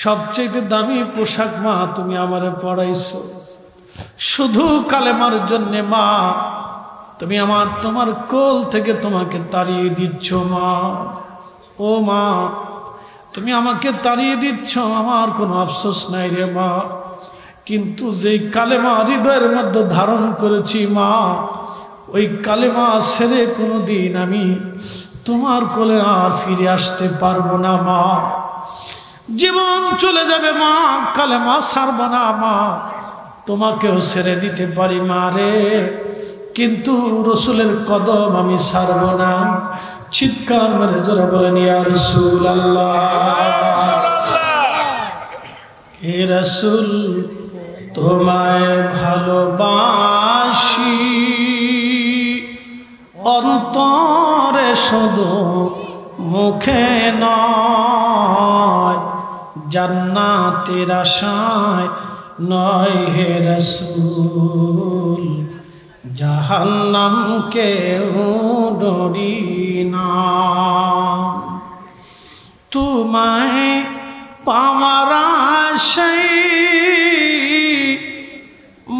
সবচেয়ে দামি পোশাক মা তুমি আমারে পড়াইছো, শুধু কালেমার জন্যে মা তুমি তোমার কোল থেকে তোমাকে তাড়িয়ে দিচ্ছ। মা, ও মা তুমি আমাকে তাড়িয়ে দিচ্ছ, আমার কোনো আফসোস নাই রে মা, কিন্তু যেই কালেমা হৃদয়ের মধ্যে ধারণ করেছি মা, ওই কালেমা ছেড়ে কোনোদিন আমি তোমার কোলে আর ফিরে আসতে পারবো না মা। জীবন চলে যাবে মা, কালেমা ছাড়ব না মা, তোমাকেও ছেড়ে দিতে পারি মা রে, কিন্তু রসুলের কদম আমি ছাড়ব না। চিৎকার মেরে জোরে বলেন, ইয়া রাসূলুল্লাহ, হে রাসূল তোমায় ভালোবাসি, অন্তরে শুধু মুখে নয়, জান্নাতের আশায় নয় হে রাসূল, জাহান্নামকেও ডরি না। তোমায় পাওয়ার আশায়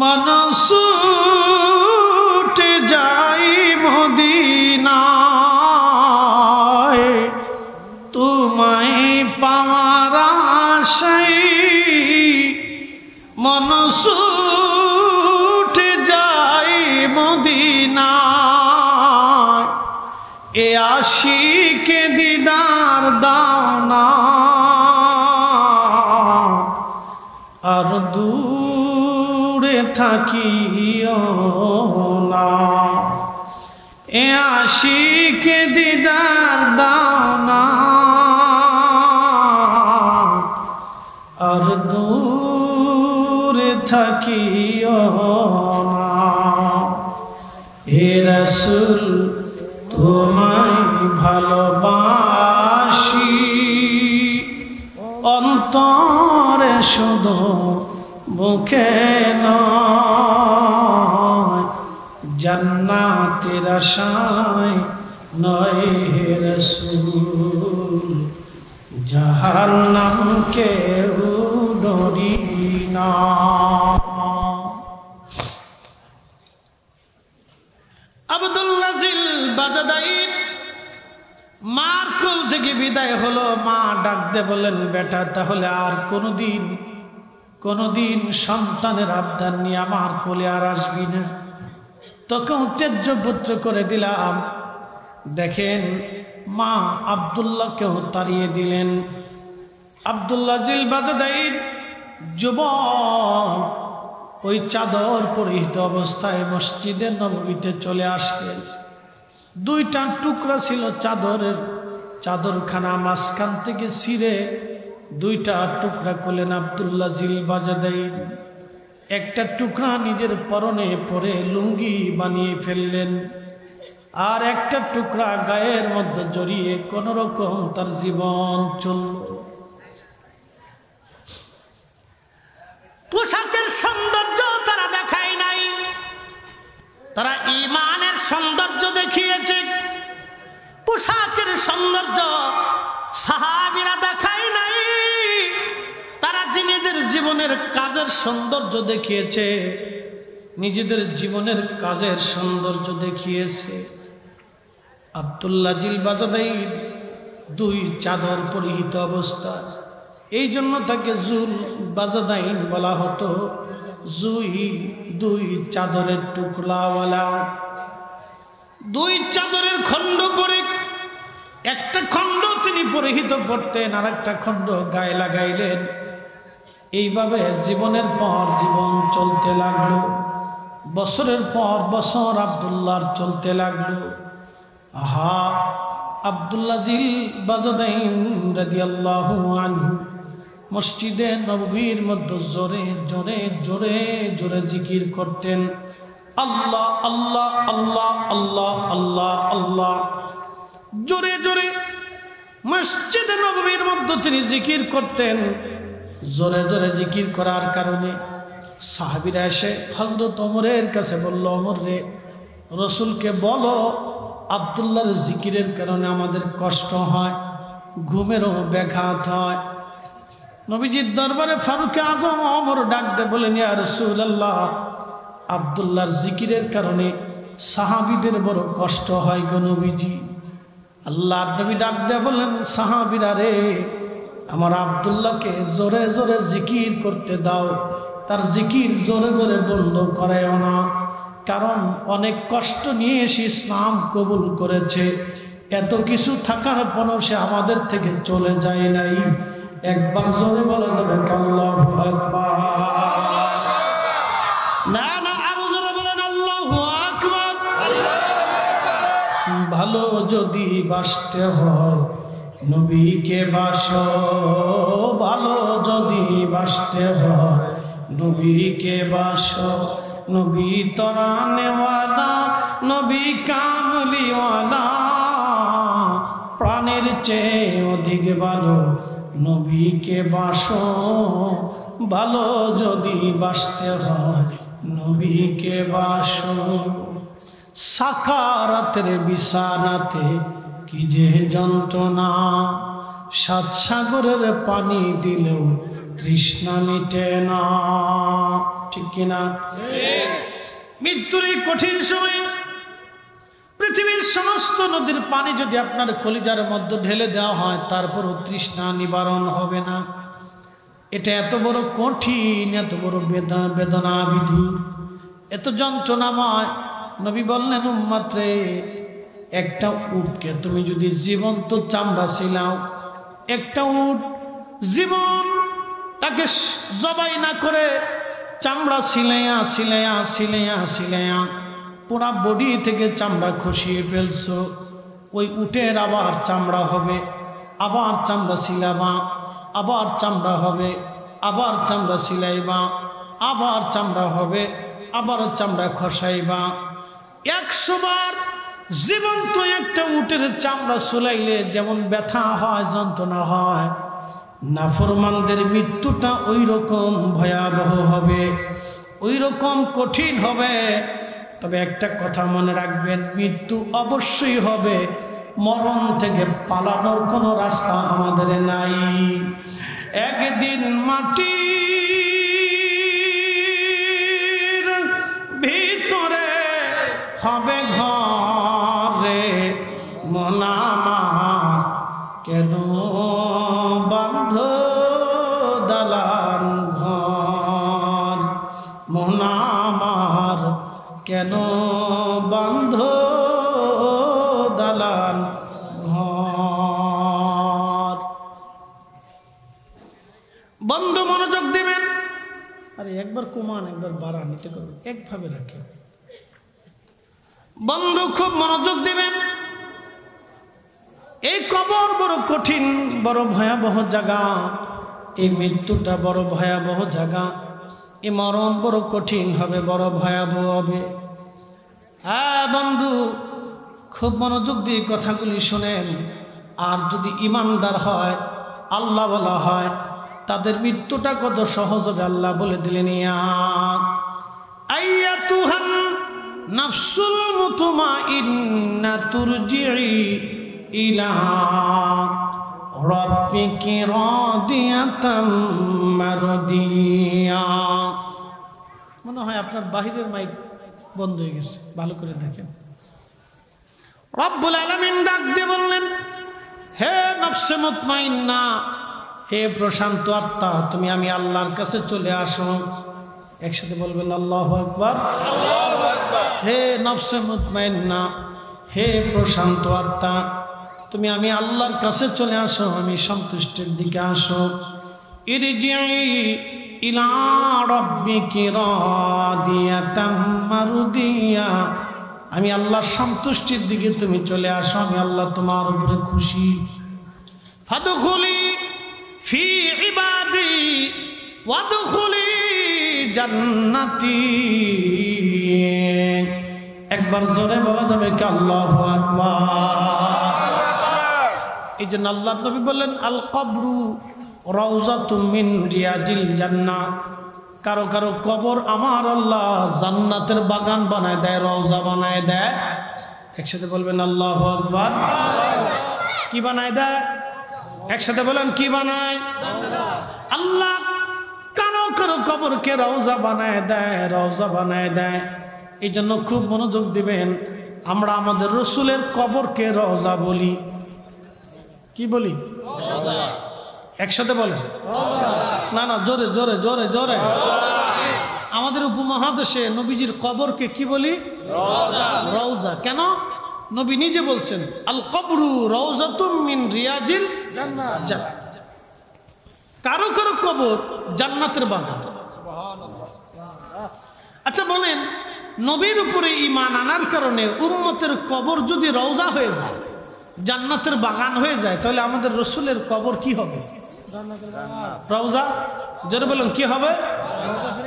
মন ছুটে যাই মদিনায়, তোমায় পাওয়ার আশায় মন ছুটে যাই মদিনায়, এ আশিকে দিদার দাও না। থাকিও না, এ আশিক দিদার দাও না, আর দূর থাকিও না। হে রাসূল তোমায় ভালোবাসি, অন্তরে শুধু মুখে নয়, জান্নাতের আশায় নয় হে রাসূল, জাহান্নাম কেউ ডরি না। আব্দুল্লাহ জিল বাজাদাই মার কোল থেকে বিদায় হলো। মা ডাক দে বলেন, বেটা তাহলে আর কোনদিন সন্তানের আবদার নিয়ে আমার কোলে আর আসবি না, তোকে ত্যায্য পুত্র করে দিলাম। দেখেন মা আব্দুল্লাহকেও তাড়িয়ে দিলেন। আব্দুল্লাহ জিল বাজাদাইর যুবক ওই চাদর পরিহিত অবস্থায় মসজিদে নববীতে চলে আসলেন। দুইটা টুকরা ছিল চাদরের, চাদরখানা মাঝখান থেকে ছিঁড়ে দুইটা টুকরা করলেন আব্দুল্লাহ জিল বাজাদাইর। একটা টুকরা নিজের পরনে পরে লুঙ্গি বানিয়ে ফেললেন, আর একটা টুকরা গায়ের মধ্যে জড়িয়ে কোন রকম তার জীবন চলল। পোশাকের সৌন্দর্য তারা দেখায় নাই, তারা ঈমানের সৌন্দর্য দেখিয়েছে। পোশাকের সৌন্দর্য সাহাবীরা দেখায় নাই, তারা নিজেদের জীবনের কাজের সৌন্দর্য দেখিয়েছে, নিজেদের জীবনের কাজের সৌন্দর্য দেখিয়েছে। আব্দুল্লাহ জিল বাজাদাইর দুই চাদর পরিহিত অবস্থা, এই জন্য তাকে জুল বাজাদাইন বলা হতো, দুই চাদরের টুকরাওয়ালা। দুই চাদরের খণ্ড পরে একটা খণ্ড তিনি পরিহিত করতেন, আর একটা খণ্ড গায়ে লাগাইলেন। এইভাবে জীবনের পর জীবন চলতে লাগলো, বছরের পর বছর আব্দুল্লাহর চলতে লাগলো। আহা, আব্দুল্লাহ জিল বাজাদাইন রাদিয়াল্লাহু আনহু মসজিদে নববীর মধ্যে জোরে জোরে জোরে জোরে জিকির করতেন, আল্লাহ আল্লাহ আল্লাহ আল্লাহ আল্লাহ আল্লাহ। জোরে জোরে মসজিদে নববীর মধ্যে তিনি জিকির করতেন। জোরে জোরে জিকির করার কারণে সাহাবীরা এসে হযরত ওমরের কাছে বলল, ওমর রে, রসুলকে বলো আব্দুল্লাহর জিকিরের কারণে আমাদের কষ্ট হয়, ঘুমেরও ব্যাঘাত হয়। নবীজির দরবারে ফারুক আজম ওমর ডাক দে বলেন, ইয়া রাসূলুল্লাহ, আব্দুল্লাহর জিকিরের কারণে সাহাবীদের বড় কষ্ট হয় গো নবীজি। আল্লাহর নবী ডাক দে বলেন, সাহাবীরা রে, আমার আব্দুল্লাহকে জোরে জোরে জিকির করতে দাও, তার জিকির জোরে জোরে বন্ধ করায়ও না, কারণ অনেক কষ্ট নিয়ে এসে ইসলাম কবুল করেছে, এত কিছু থাকার পরও সে আমাদের থেকে চলে যায় নাই। একবার জোরে বলা যাবে আল্লাহু আকবার? না না, আরো জোরে বলেন আল্লাহু আকবার। ভালো যদি বাসতে হয় নবীকে বাসো, ভালো যদি বাসতে হয় নবীকে বাসো। নবী তরানেওয়ালা, নবী কামলিওয়ালা, প্রাণের চেয়ে অধিক ভালো নবীকে বাসো। ভালো যদি বাসতে হয় নবীকে বাসো। সাকারাতের বিছানাতে কি যে যন্ত্রণা, সাত সাগরের পানি দিলেও তৃষ্ণা মিটে না, ঠিক কিনা? মৃত্যুর এই কঠিন সময়ে পৃথিবীর সমস্ত নদীর পানি যদি আপনার কলিজার মধ্যে ঢেলে দেওয়া হয়, তারপরও তৃষ্ণা নিবারণ হবে না। এটা এত বড় কঠিন, এত বড় বেদনা বিধুর, এত যন্ত্রণাময়। নবী বললেন, উম্মত রে, একটা উটকে তুমি যদি জীবন্ত চামড়া ছিলাও, একটা উট জীবন তাকে জবাই না করে চামড়া সিলাইয়া সিলাইয়া সিলাইয়া সিলাইয়া পুরা বডি থেকে চামড়া খসিয়ে ফেলছো। ওই উটের আবার চামড়া হবে, আবার চামড়া সিলাবা, আবার চামড়া হবে, আবার চামড়া সিলাইবা, আবার চামড়া হবে, আবার চামড়া খসাইবা। 100 বার জীবন্ত একটা উটের চামড়া সুলাইলে যেমন ব্যথা হয়, যন্ত্রণা হয়, নাফরমানদের মৃত্যুটা ওই রকম ভয়াবহ হবে, ওই রকম কঠিন হবে। তবে একটা কথা মনে রাখবেন, মৃত্যু অবশ্যই হবে, মরণ থেকে পালানোর কোনো রাস্তা আমাদের নাই। একদিন মাটির ভিতরে হবে ঘরে, মন আমার কেন বান্ধ দালান ঘর, মন আমার কেন বান্ধ দালান ঘর। বন্ধু মনোযোগ দিবেন, আরে একবার কমান একবার বাড়ান, এটা করবেন, একভাবে রাখেন। বন্ধু খুব মনোযোগ দিবেন। এই কবর বড় কঠিন, বড় ভয়াবহ জায়গা, এই মৃত্যুটা বড় ভয়াবহ জায়গা, এই মরণ বড় কঠিন হবে, বড় ভয়াবহ হবে। হ্যাঁ বন্ধু, খুব মনোযোগ দিয়ে কথাগুলি শোনেন। আর যদি ইমানদার হয়, আল্লাহ বলা হয়, তাদের মৃত্যুটা কত সহজ হবে আল্লাহ বলে দিলেন, ইয়া আইয়াতুহান নাফসুল মুতমাইন্না তুরজিই ইলা রাব্বিকি রাদিয়াতাম মারদিয়া। মনে হয় আপনার বাহিরের মাইক বন্ধ হয়ে গেছে, ভালো করে দেখেন। রব্বুল আলামিন ডাক দিয়ে বললেন, হে নফসে মুতমাইন্না, হে প্রশান্ত আত্মা, তুমি আমি আল্লাহর কাছে চলে আসো। একসাথে বলবেন আল্লাহু আকবার। হে নফসে মুতমাইন্না, হে প্রশান্ত আত্মা, তুমি আমি আল্লাহর কাছে চলে আসো, আমি সন্তুষ্টির দিকে আসো। ইরজিই ইলা রাব্বিকি রাদিয়াতাম মারদিয়া, আমি আল্লাহর সন্তুষ্টির দিকে তুমি চলে আসো, আমি আল্লাহ তোমার উপরে খুশি। ফাদখুলি ফি ইবাদি ওয়াদখুলি জান্নাতি। একবার জোরে বলা যাবে কি আল্লাহু আকবার। এই জন্য আল্লাহর নবী বললেন, আল কবরু রাউযাতুম মিন রিয়াজিল জান্নাহ। কারো কারো কবর আমার আল্লাহ জান্নাতের বাগান বানায় দেয়, রওজা বানায় দেয়। একসাথে বলবেন আল্লাহু আকবার। কি বানায় দেয়? একসাথে বলেন কি বানায়? আল্লাহ কারো কারো কবরকে রওজা বানায় দেয়, রওজা বানায় দেয়। এই জন্য খুব মনোযোগ দিবেন, আমরা আমাদের রসুলের কবরকে রওজা বলি। কি বলি? একসাথে বলে না, না, জোরে জোরে জোরে জোরে। আমাদের উপমহাদেশে নবীজির কবরকে কি বলি? রওজা। কেন? নবী নিজে বলছেন, আল কবরু রওজাতুম মিন রিয়াজিল জান্নাত। কারো কারো কবর জান্নাতের বাগান। আচ্ছা বলেন, নবীর উপরে ঈমান আনার কারণে উম্মতের কবর যদি রওজা হয়ে যায়, জান্নাতের বাগান হয়ে যায়, তাহলে আমাদের রসুলের কবর কি হবে? রওজা। জোরে বলেন কি হবে?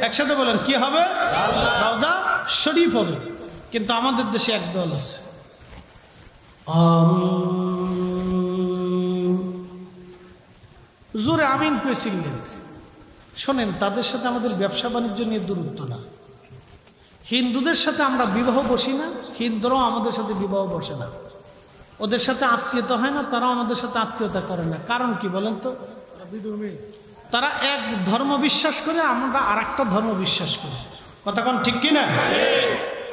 একসাথে বলেন কি হবে? রওজা শরীফ হবে। কিন্তু আমাদের দেশে একদল আছে, জোরে আমিন কইছিলেন। শোনেন, তাদের সাথে আমাদের ব্যবসা বাণিজ্য নিয়ে দূরত্ব না। হিন্দুদের সাথে আমরা বিবাহ বসি না, হিন্দুরাও আমাদের সাথে বিবাহ বসে না। ওদের সাথে আত্মীয়তা হয় না, তারাও আমাদের সাথে আত্মীয়তা করে না। কারণ কি বলেন তো? তারা এক ধর্ম বিশ্বাস করে, আমরা আর একটা ধর্ম বিশ্বাস করি। কথা কোন ঠিক কিনা?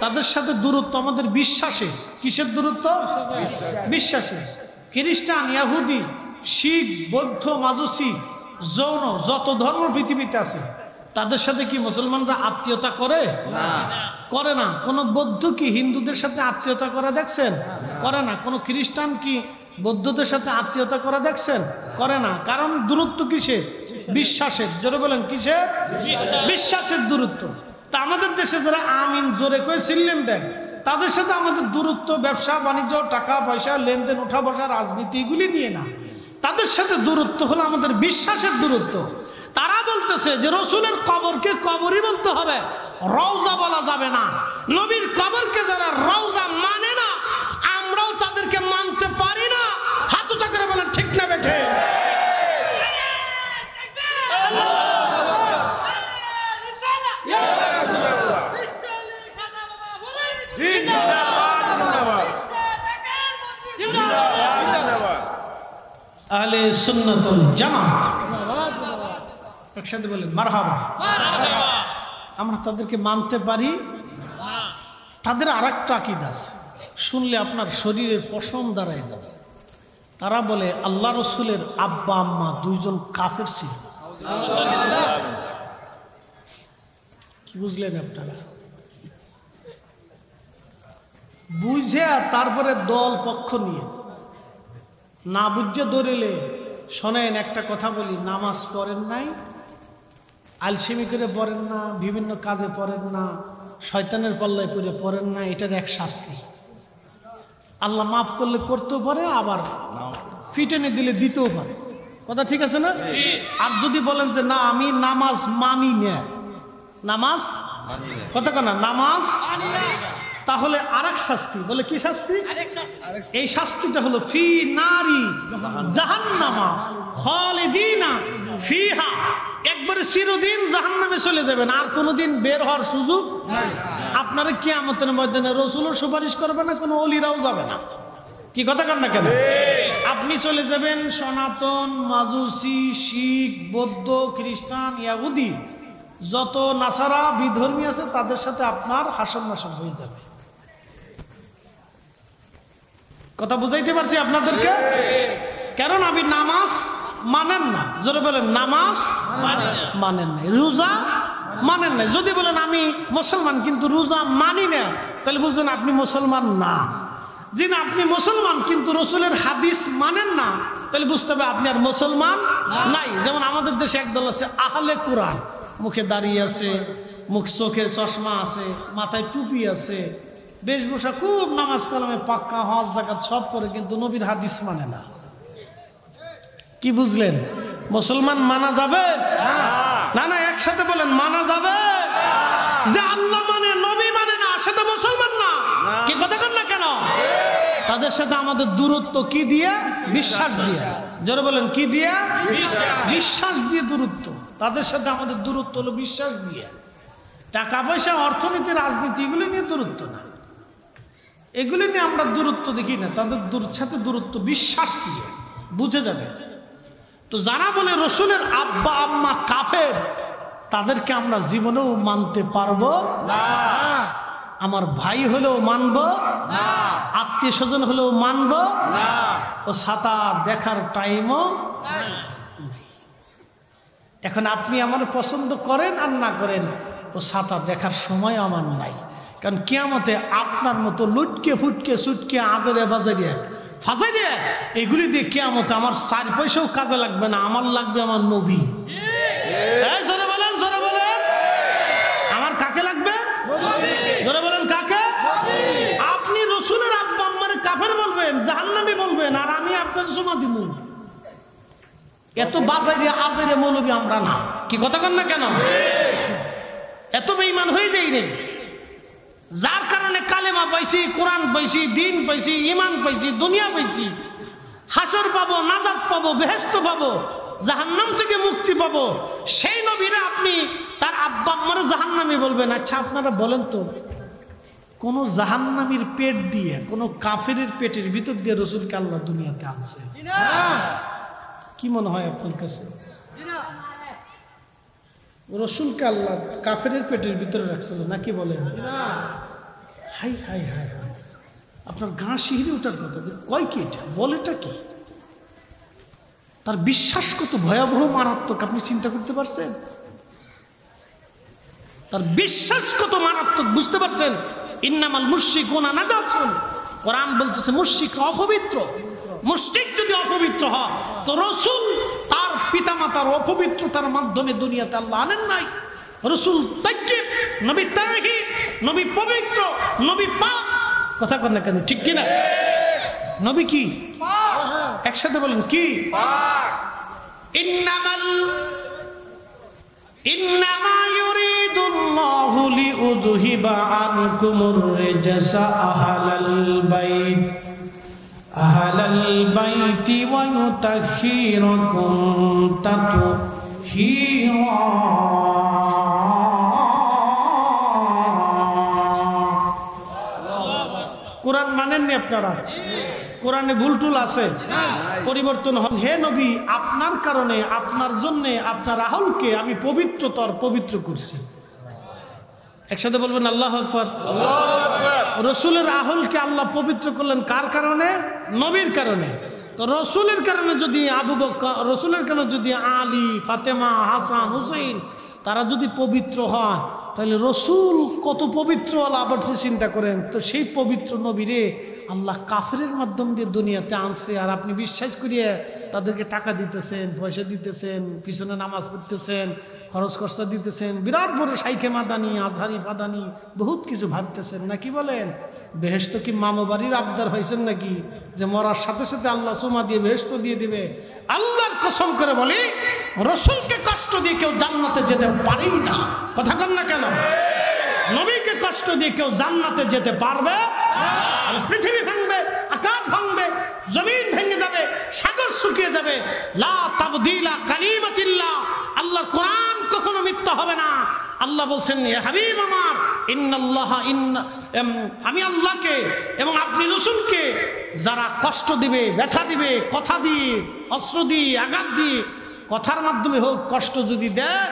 তাদের সাথে দূরত্ব আমাদের বিশ্বাসে। কিসের দূরত্ব? বিশ্বাসে। খ্রিস্টান, ইহুদি, শিখ, বৌদ্ধ, মাজুসি, জৈন, যত ধর্ম পৃথিবীতে আছে, তাদের সাথে কি মুসলমানরা আত্মীয়তা করে? না, করে না। কোন বৌদ্ধ কি হিন্দুদের সাথে আত্মীয়তা করে দেখছেন? করে না। কোন খ্রিস্টান কি বৌদ্ধদের সাথে আত্মীয়তা করে দেখছেন? করে না। কারণ দূরত্ব কিসের? বিশ্বাসের। জোরে বলেন কিসের? বিশ্বাসের দূরত্ব। তা আমাদের দেশে যারা আমিন জোরে করে চিল্লেন দেয়, তাদের সাথে আমাদের দূরত্ব ব্যবসা বাণিজ্য, টাকা পয়সা, লেনদেন, উঠা বসা, রাজনীতি এগুলি নিয়ে না। তাদের সাথে দূরত্ব হলো আমাদের বিশ্বাসের দূরত্ব। তারা বলতেছে যে রসুলের কবরকে কবরই বলতে হবে, রওজা বলা যাবে না। নবীর কবরকে যারা রওজা মানে না, আমরাও তাদেরকে মানতে পারি না। হাত উঁচা করে বলেন ঠিক না বেঠে? আহলে সুন্নাতুল জামাত একসাথে বলেন মারহাবা। আমরা তাদেরকে মানতে পারি। তাদের আরেকটা আকীদা আছে, শুনলে আপনার শরীরের পশম দাঁড়ায় যাবে। তারা বলে আল্লাহ রসুলের আব্বা আম্মা দুইজন কাফের ছিল। কি বুঝলেন আপনারা? বুঝে তারপরে দল পক্ষ নিয়ে না বুঝে ধরিলে শোনেন একটা কথা বলি, নামাজ পড়েন নাই, আলসেমি করে পড়েন না, বিভিন্ন কাজে পড়েন না, শয়তানের পাল্লায় করে পড়েন না, এটার এক শাস্তি। আল্লাহ মাফ করলে করতেও পারে, আবার ফিটেনে দিলে দিতেও পারে। কথা ঠিক আছে না? আর যদি বলেন যে না আমি নামাজ মানি না, নামাজ কথা কেনা নামাজ, তাহলে আরেক শাস্তি। বলে কি শাস্তি? এই শাস্তিটা হলো ফি নারি জাহান্নামা খালিদিনা ফিহা, একবারে চিরদিন জাহান্নামে চলে যাবেন, আর কোনোদিন বের হওয়ার সুযোগ নাই। আপনারা কিয়ামতের ময়দানে রাসূলও সুপারিশ করবে না, কোনো ওলিরাও যাবে না। কি কথা কন না কেন? আপনি চলে যাবেন সনাতন, মাজুসি, শিখ, বৌদ্ধ, খ্রিস্টান, ইহুদি, যত নাসারা বিধর্মী আছে তাদের সাথে আপনার হাসন নাসন হয়ে যাবে। কথা বুঝাইতে পারছি আপনাদেরকে? কারণ আপনি নামাজ মানেন না। জোরে বলেন নামাজ মানেন নাই, রোজা মানেন নাই। যদি বলেন আমি মুসলমান কিন্তু রোজা মানি না, তাহলে বুঝবেন আপনি মুসলমান না। যে না আপনি মুসলমান কিন্তু রসুলের হাদিস মানেন না, তাহলে বুঝতে হবে আপনি আর মুসলমান নাই। যেমন আমাদের দেশে একদল আছে আহলে কোরআন, মুখে দাঁড়িয়ে আছে, মুখ চোখে চশমা আছে, মাথায় টুপি আছে, বেশভূষা খুব, নামাজ কালামে পাক্কা, হজ যাকাত সব করে, কিন্তু নবীর হাদিস মানে না। কি বুঝলেন? মুসলমান মানা যাবে না? না একসাথে বলেন মানা যাবে? যে আল্লাহ মানে নবী মানে না, সেটা মুসলমান না। কি কথা কন না কেন? তাদের সাথে আমাদের দূরত্ব কি দিয়ে? বিশ্বাস দিয়ে। যারা বলেন কি দিয়ে? বিশ্বাস দিয়ে দূরত্ব। তাদের সাথে আমাদের দূরত্ব হলো বিশ্বাস দিয়ে। টাকা পয়সা, অর্থনীতি, রাজনীতি এগুলি নিয়ে দূরত্ব না, এগুলি নিয়ে আমরা দূরত্ব দেখি না। তাদের সাথে দূরত্ব বিশ্বাস দিয়ে, বুঝে যাবে। তো যারা বলে রসুলের আব্বা আম্মা কাফের, তাদেরকে আমরা জীবনেও মানতে পারবো না। আমার ভাই হলেও মানবো না, আত্মীয় স্বজন হলেও মানবো না, ও ছাতা দেখার টাইমও নাই। এখন আপনি আমার পছন্দ করেন আর না করেন, ও ছাতা দেখার সময় আমার নাই। কারণ কিয়ামতে আপনার মতো লুটকে ফুটকে সুটকে আজারে বাজারিয়া ফাজারিয়া এগুলি দিয়ে কিয়ামতে আমার 4 পয়সাও কাজে লাগবে না, আমার লাগবে আমার নবী। জোরে বলেন, জোরে বলেন, আমার কাকে লাগবে? জোরে বলেন কাকে? আপনি রসুলের আব্বা আম্মার কাফের বলবেন, জাহান্নামী বলবেন, আর আমি আপনার জমা দিব। এত বাজারিয়া আজারিয়া মৌলবী আমরা না। কি কথা কন না কেন? এত বেঈমান হয়ে যাই রে, যার কারণে কালেমা পাইছি, কোরআন পাইছি, দিন পাইছি, ইমান পাইছি, দুনিয়া পাইছি, হাসর পাবো, নাজাত পাবো, বেহেশত পাবো, জাহান্নাম থেকে মুক্তি পাবো, সেই নবীরা আপনি তার আব্বা আম্মারে জাহান্নামী বলবেন। আচ্ছা আপনারা বলেন তো, কোন জাহান্নামীর পেট দিয়ে, কোন কাফেরের পেটের ভিতর দিয়ে রসুলকে আল্লাহ দুনিয়াতে আনছে? কি মনে হয় আপনার কাছে? রসুলকে আল্লাহ কাফেরের পেটের ভিতরে রাখছিল নাকি? বলেন হাই হাই হাই হাই, আপনার গা শিহরে ওঠার কথা যে কয় কি, এটা বলেটা কি? তার বিশ্বাস কত ভয়াবহ মারাত্মক আপনি চিন্তা করতে পারছেন? তার বিশ্বাস কত মারাত্মক বুঝতে পারছেন? ইন্নামাল মুশরিকুনা নাজাসুন, কোরআন বলতেছে মুশরিকরা অপবিত্র। মুশরিক যদি অপবিত্র হয় তো রাসূল তার পিতামাতার অপবিত্রতার মাধ্যমে দুনিয়াতে আল্লাহ আনেন নাই। রাসূল তাইয়্যিব, নবী তাওহীদ, নবী পবিত্র, নবী পাক। কথা কন না কেন, ঠিক কি না? নবী কি পাক, একসাথে বলেন কি পাক। ইন্নামা ইউরিদুল্লাহু লিউযহিবা আনকুমুর রিজসা আহলাল বাইতি ওয়া ইউতাহহিরাকুম তাতহীরা। কোরআন মানেননি আপনারা? কোরআনে ভুল টুল আছে, পরিবর্তন হন। হে নবী, আপনার কারণে, আপনার জন্যে, আপনার আহলকে আমি পবিত্র করছি। একসাথে বলবেন আল্লাহু আকবার। রসুলের আহলকে আল্লাহ পবিত্র করলেন কার কারণে? নবীর কারণে। তো রসুলের কারণে যদি আবু বকর, রসুলের কারণে যদি আলী, ফাতেমা, হাসান, হুসাইন তারা যদি পবিত্র হয়, তাহলে রসুল কত পবিত্র আবার চিন্তা করেন। তো সেই পবিত্র নবীরে আল্লাহ কাফেরের মাধ্যম দিয়ে দুনিয়াতে আনছে, আর আপনি বিশ্বাস করিয়ে তাদেরকে টাকা দিতেছেন, পয়সা দিতেছেন, পিছনে নামাজ পড়তেছেন, খরচ খরচা দিতেছেন, বিরাট বড় শাইখে মাদানি, আজহারি ফাদানি বহুত কিছু ভাবতেছেন। নাকি বলেন? বেহেশত কি মামা বাড়ির আবদার হয়েছেন নাকি যে মরার সাথে সাথে আল্লাহ চুমা দিয়ে বেহেশত দিয়ে দিবে? আল্লাহর কসম করে বলি, রসুলকে কষ্ট দিয়ে কেউ জান্নাতে যেতে পারেই না। কথা কন না কেন? নবীকে কষ্ট দিয়ে কেউ জান্নাতে যেতে পারবে? পৃথিবী ভাঙবে, আকাশ ভাঙবে, জমিন ভেঙে যাবে, সাগর শুকিয়ে যাবে, লা তাবদীলা কালিমাতিল্লাহ, আল্লাহর কোরআন কখনো মিথ্যা হবে না। আল্লাহ বলছেন, ইয়া হাবিব আমার, আমি আল্লাহকে এবং আপনি রসুলকে যারা কষ্ট দিবে, ব্যথা দিবে, কথা দিয়ে, অস্ত্র দিয়ে, আঘাত দিয়ে, কথার মাধ্যমে হোক, কষ্ট যদি দেয়,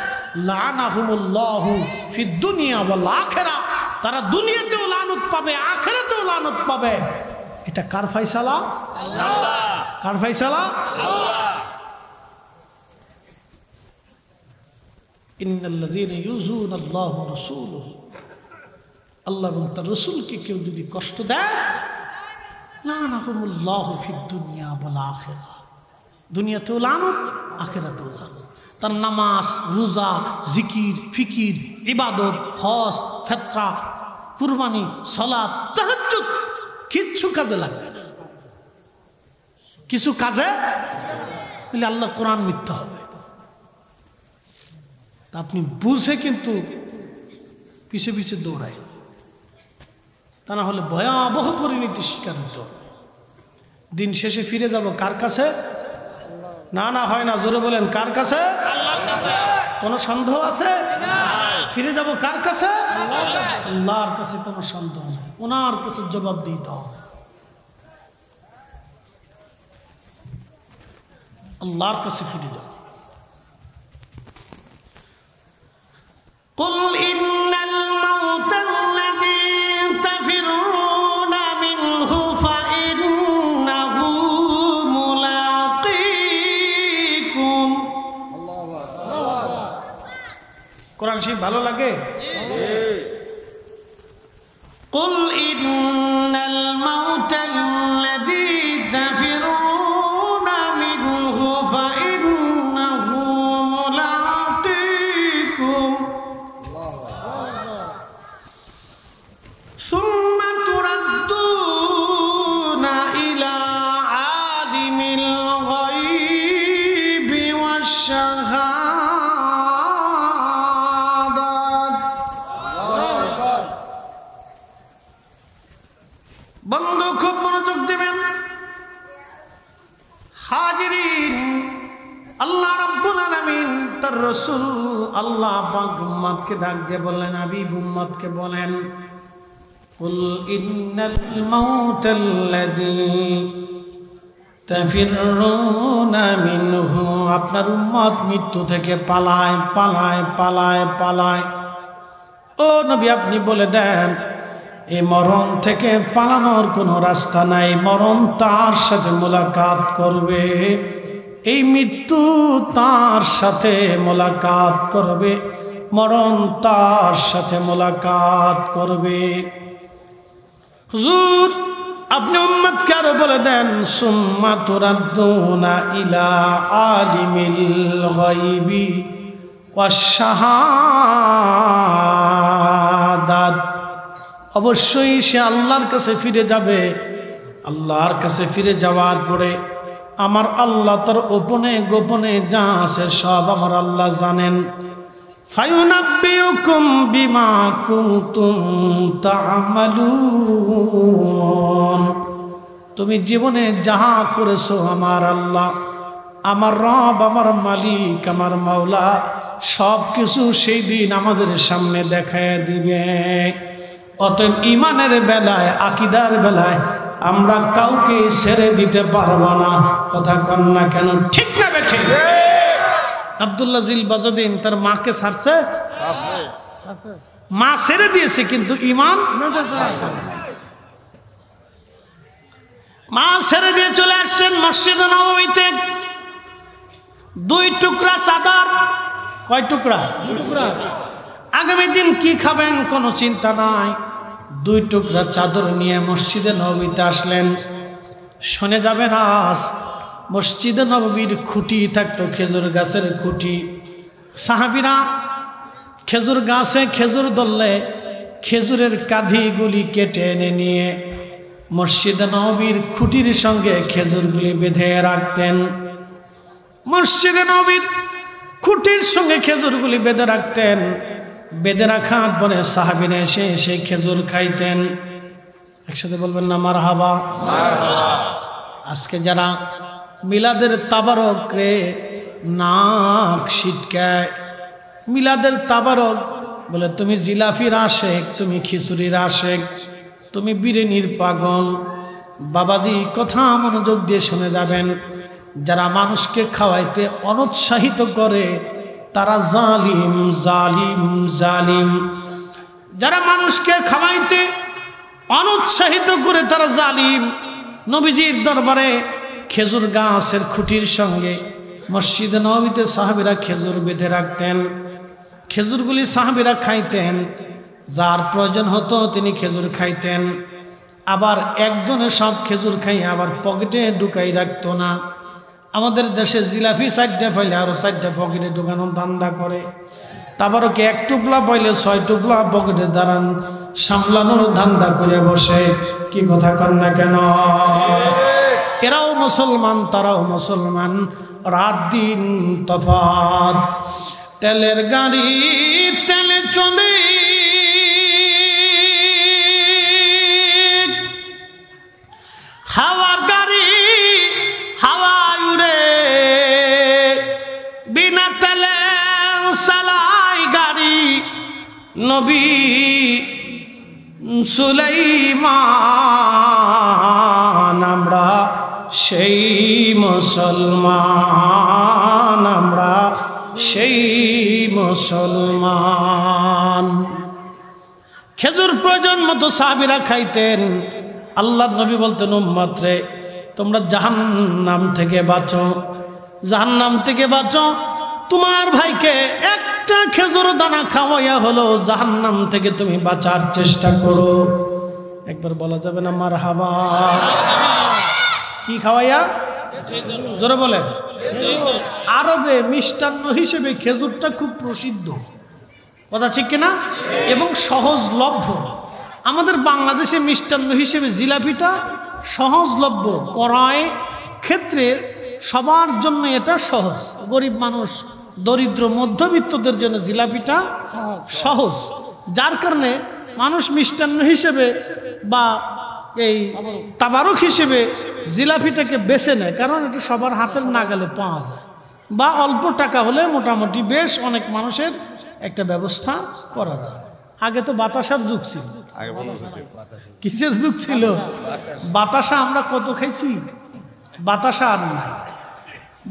লানাহুমুল্লাহু ফিদ দুনিয়া ওয়াল আখিরা, তারা দুনিয়াতেও লানত পাবে, আখিরাতেও লানত পাবে। এটা কার ফয়সালা? আল্লাহ। কার ফয়সালা? আল্লাহ। ইন্নাল্লাযীনা ইউযুনাল্লাহু রাসূলুহু, আল্লাহ এবং তার রাসূলকে কেউ যদি কষ্ট দেয়, লানাহুমুল্লাহু ফিদ দুনিয়া ওয়াল আখিরা, দুনিয়াতেও লানত, আখিরাতেও লানত। তার নামাজ, রোজা, জিকির, ফিকির, ইবাদত, হজ, ফিতরা, কুরবানি, সালাত, তাহাজ্জুদ কিচ্ছু কাজে লাগবে না। কিছু কাজে তাহলে আল্লাহর কোরআন মিথ্যা হবে। তা আপনি বুঝে কিন্তু পিছে পিছে দৌড়ায়, তা না হলে ভয়াবহ পরিণতির শিকার হতে হবে। দিন শেষে ফিরে যাব কার কাছে? না না হয় না, জোরে বলেন, কার কাছে? কোনো সন্দেহ আছে? ফিরে যাব কার কাছে? আল্লাহর কাছে। কোনো সন্দেহ নেই, ওনার কাছে জবাব দিতে হবে। আল্লাহর কাছে ফিরে যাব। قل إن الموت الذي تفرون منه فإنه ملاقيكم। কোরআন শরীফ ভালো লাগে? قل إن الموت الذي تفرون منه فإنه ملاقيكم ثم تردون إلى عالم الغيب والشهادة। বন্ধু খুব মনোযোগ দেবেন। হাজিরিন, আল্লাহ রাব্বুল আলামিন তার রাসূল আল্লাহ পাক উম্মতকে ডাক দিয়ে বললেন, হাবিব উম্মতকে বলেন, কুল ইন্নাল মাউতাল্লাযী তাফিরুনা মিনহু, আপনার উম্মত মৃত্যু থেকে পালায় পালায় পালায় পালায়। ও নবী, আপনি বলে দেন, এই মরণ থেকে পালানোর কোনো রাস্তা নাই। মরণ তার সাথে মোলাকাত করবে, এই মৃত্যু তার সাথে মোলাকাত করবে, মরণ তার সাথে মোলাকাত করবে। হুজুর, আপনি উম্মতকে আরো বলে দেন সুম্মা তুরাদ্দুনা ইলা আলিমিল গায়বি ওয়াশ শাহাদাত, অবশ্যই সে আল্লাহর কাছে ফিরে যাবে। আল্লাহর কাছে ফিরে যাওয়ার পরে আমার আল্লাহ তার গোপনে যা আছে সব আমার আল্লাহ জানেন। ফায়ুনাব্বিউকুম বিমা কুনতুম তা'মালুন, তুমি জীবনে যাহা করেছো আমার আল্লাহ, আমার রব, আমার মালিক, আমার মাওলা সব কিছু সেই দিন আমাদের সামনে দেখায় দিবে। অতএব ইমানের বেলায়, আকীদার বেলায় আমরা কাউকে ছেড়ে দিতে পারবো না। কথা কন না কেন, ঠিক না বেঠিক? আব্দুল্লাহ জিল বাজুদ্দিন তার মাকে ছাড়ছে, মা ছেড়ে দিয়েছে কিন্তু ইমান মা ছেড়ে দিয়ে চলে আসছেন মসজিদে নববীতে। 2 টুকরা চাদর, কয় টুকরা? আগামী দিন কি খাবেন কোনো চিন্তা নাই। 2 টুকরা চাদর নিয়ে মসজিদে নববীতে আসলেন। শুনে যাবেন, আজ মসজিদে নববীর খুঁটি থাকতো খেজুর গাছের খুঁটি। সাহাবীরা খেজুর গাছে খেজুর ধরলে খেজুরের কাঁধিগুলি কেটে এনে নিয়ে মসজিদে নববীর খুঁটির সঙ্গে খেজুরগুলি বেঁধে রাখতেন। মসজিদে নববীর খুঁটির সঙ্গে খেজুরগুলি বেঁধে রাখতেন। বেঁধে রাখার পরে সাহাবীরা এসে সেই খেজুর খাইতেন। একসাথে বলবেন না মারহাবা। আজকে যারা মিলাদের তাবারক রে নাক ছিটকায়, মিলাদের তাবারক বলে তুমি জিলাফির আশেক, তুমি খিচুড়ির আশেক, তুমি বিরিয়ানির পাগল। বাবাজি কথা মনোযোগ দিয়ে শুনে যাবেন, যারা মানুষকে খাওয়াইতে অনুৎসাহিত করে তারা জালিম, জালিম, জালিম। যারা মানুষকে খাওয়াইতে অনুৎসাহিত করে তারা জালিম। নবীজির দরবারে খেজুর গাছের খুঁটির সঙ্গে মসজিদে নববীতে সাহাবীরা খেজুর বেঁধে রাখতেন। খেজুরগুলি সাহাবীরা খাইতেন, যার প্রয়োজন হতো তিনি খেজুর খাইতেন। আবার একজনে সব খেজুর খাই আবার পকেটে ঢুকাই রাখতো না। আমাদের দেশে জিলাপি 4টা পাইলে আরো 4টা পকেটে ঢুকানোর ধান্দা করে। তারপরও কি 1 টুকলা পাইলে 6 টুকলা পকেটে দাঁড়ান সামলানোর ধান্দা করে বসে। কি কথা কন না কেন? এরাও মুসলমান, তারাও মুসলমান, রাত দিন তফাৎ। তেলের গাড়ি তেলে চলে, হাওয়ার গাড়ি হাওয়ায় উড়ে, বিনা তেলে চালাই গাড়ি নবী সুলাইমান। আমরা সেই মুসলমান, আমরা সেই মুসলমান। খেজুর প্রয়োজন মতো সাহাবীরা খাইতেন। আল্লাহর নবী বলতেন, উম্মত রে তোমরা জাহান্নাম থেকে বাঁচো, জাহান্নাম থেকে বাঁচো। তোমার ভাইকে একটা খেজুর দানা খাওয়াইয়া হলো জাহান্নাম থেকে তুমি বাঁচার চেষ্টা করো। একবার বলা যাবে না মারহাবা? কি খাওয়াইয়া? জোরে বলেন। আরবে মিষ্টান্ন হিসেবে খেজুরটা খুব প্রসিদ্ধ, কথা ঠিক কিনা? এবং সহজলভ্য। আমাদের বাংলাদেশে মিষ্টান্ন হিসেবে জিলাপিটা সহজলভ্য, ক্রয় ক্ষেত্রে সবার জন্য এটা সহজ। গরিব মানুষ, দরিদ্র, মধ্যবিত্তদের জন্য জিলাপিটা সহজ, যার কারণে মানুষ মিষ্টান্ন হিসেবে বা এই তাবারক হিসেবে জিলাপিটাকে বেছে নেয়, কারণ এটা সবার হাতের নাগালে পাওয়া যায়, বা অল্প টাকা হলে মোটামুটি বেশ অনেক মানুষের একটা ব্যবস্থা করা যায়। আগে তো বাতাসার যুগ ছিল। কিসের যুগ ছিল? বাতাসা আমরা কত খাইছি, বাতাসা আর নাই।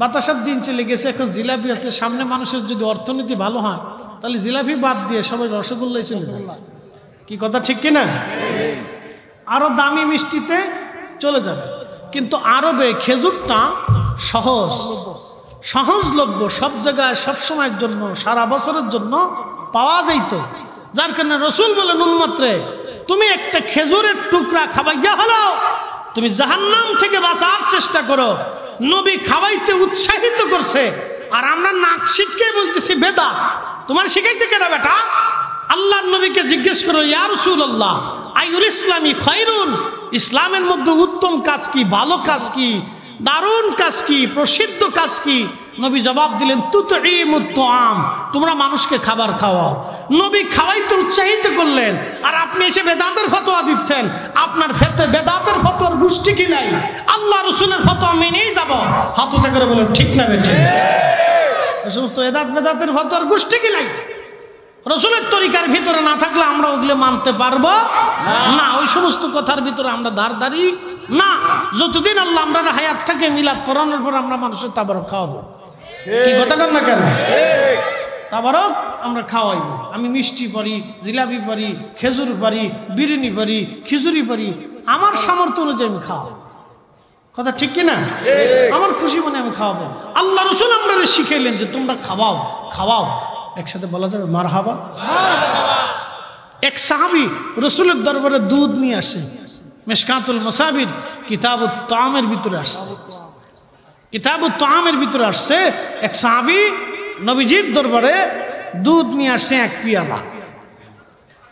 বাতাসার দিন চলে গেছে, এখন জিলাপি আছে। সামনে মানুষের যদি অর্থনীতি ভালো হয় তাহলে জিলাপি বাদ দিয়ে সবাই রসগোল্লাই চলে যাবে। কি কথা ঠিক কিনা? আরো দামি মিষ্টিতে চলে যাবে। কিন্তু আরবে খেজুরটা সহজলভ্য, সব জায়গায় সব সময়ের জন্য, সারা বছরের জন্য পাওয়া যাইত। যার কারণে রসুল বলেন, উম্মত রে তুমি একটা খেজুরের টুকরা খাবাইয়া হলো তুমি জাহান্নাম থেকে বাঁচার চেষ্টা করো। নবী খাওয়াইতে উৎসাহিত করছে, আর আমরা নাক শিখকে বলতেছি বেদাত। তোমার শিখাইছে কেন বেটা? আল্লাহর নবীকে জিজ্ঞেস করো, ইয়া রাসূলুল্লাহ আইয়ুল ইসলামি খায়রুন, ইসলামের মধ্যে উত্তম কাজ কি, ভালো কাজ কি, দারুণ কাজ কি, প্রসিদ্ধ কাজ কি? নবী জবাব দিলেন তুতঈমুত তুআম, তোমরা মানুষকে খাবার খাওয়াও। নবী খাওয়াইতে উৎসাহিত করলেন, আর আপনি এসে বেদাতের ফতোয়া দিচ্ছেন। আপনার বেদাতের ফতোয়ার গোষ্ঠী কি নাই? আল্লাহ রাসূলের ফতোয়া মেনেই যাব। হাত উঁচা করে বলেন ঠিক না বেঠিক? এই সমস্ত বেদাতের ফতোয়ার গোষ্ঠী কি নাই? রসুলের তরিকার ভিতরে না থাকলে আমরা ওগুলো মানতে পারবো না। ওই সমস্ত কথার ভিতরে আমরা ধারধারি না। যতদিন আল্লাহ আমরা হায়াত থাকে, মিলাদ পড়ানোর পর আমরা মানুষের তাবারক খাওয়াবো। কি কথা কর না কেন? তাবারক আমরা খাওয়াইব। আমি মিষ্টি পারি, জিলাপি পারি, খেজুর পারি, বিরিয়ানি পারি, খিচুড়ি পারি, আমার সামর্থ্য অনুযায়ী আমি খাওয়াবো। কথা ঠিক কিনা? আমার খুশি মনে আমি খাওয়াবো। আল্লাহ রসুল আমরা শিখাইলেন যে তোমরা খাওয়াও খাওয়াও। একসাথে বলা যাবে মারহাবা। এক সাহাবী রসুলের দরবারে দুধ নিয়ে আসে, মিশকাতুল মাসাবির কিতাবুত তাআমের ভিতরে আসছে। কিতাবুত তাআমের ভিতরে আসছে এক সাহাবী নবীজির দরবারে দুধ নিয়ে আসছে এক পেয়ালা।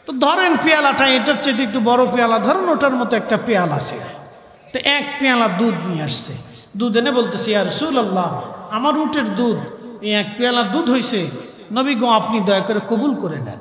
তো ধরেন পেয়ালাটা এটার চেয়ে একটু বড় পেয়ালা ধরেন, ওটার মতো একটা পেয়ালা ছিল। তো এক পেয়ালা দুধ নিয়ে আসছে। দুধ এনে বলতেছে, ইয়া রাসূলুল্লাহ আমার উটের দুধ, এই এক পেয়ালা দুধ হইছে, নবী গো আপনি দয়া করে কবুল করে নেন।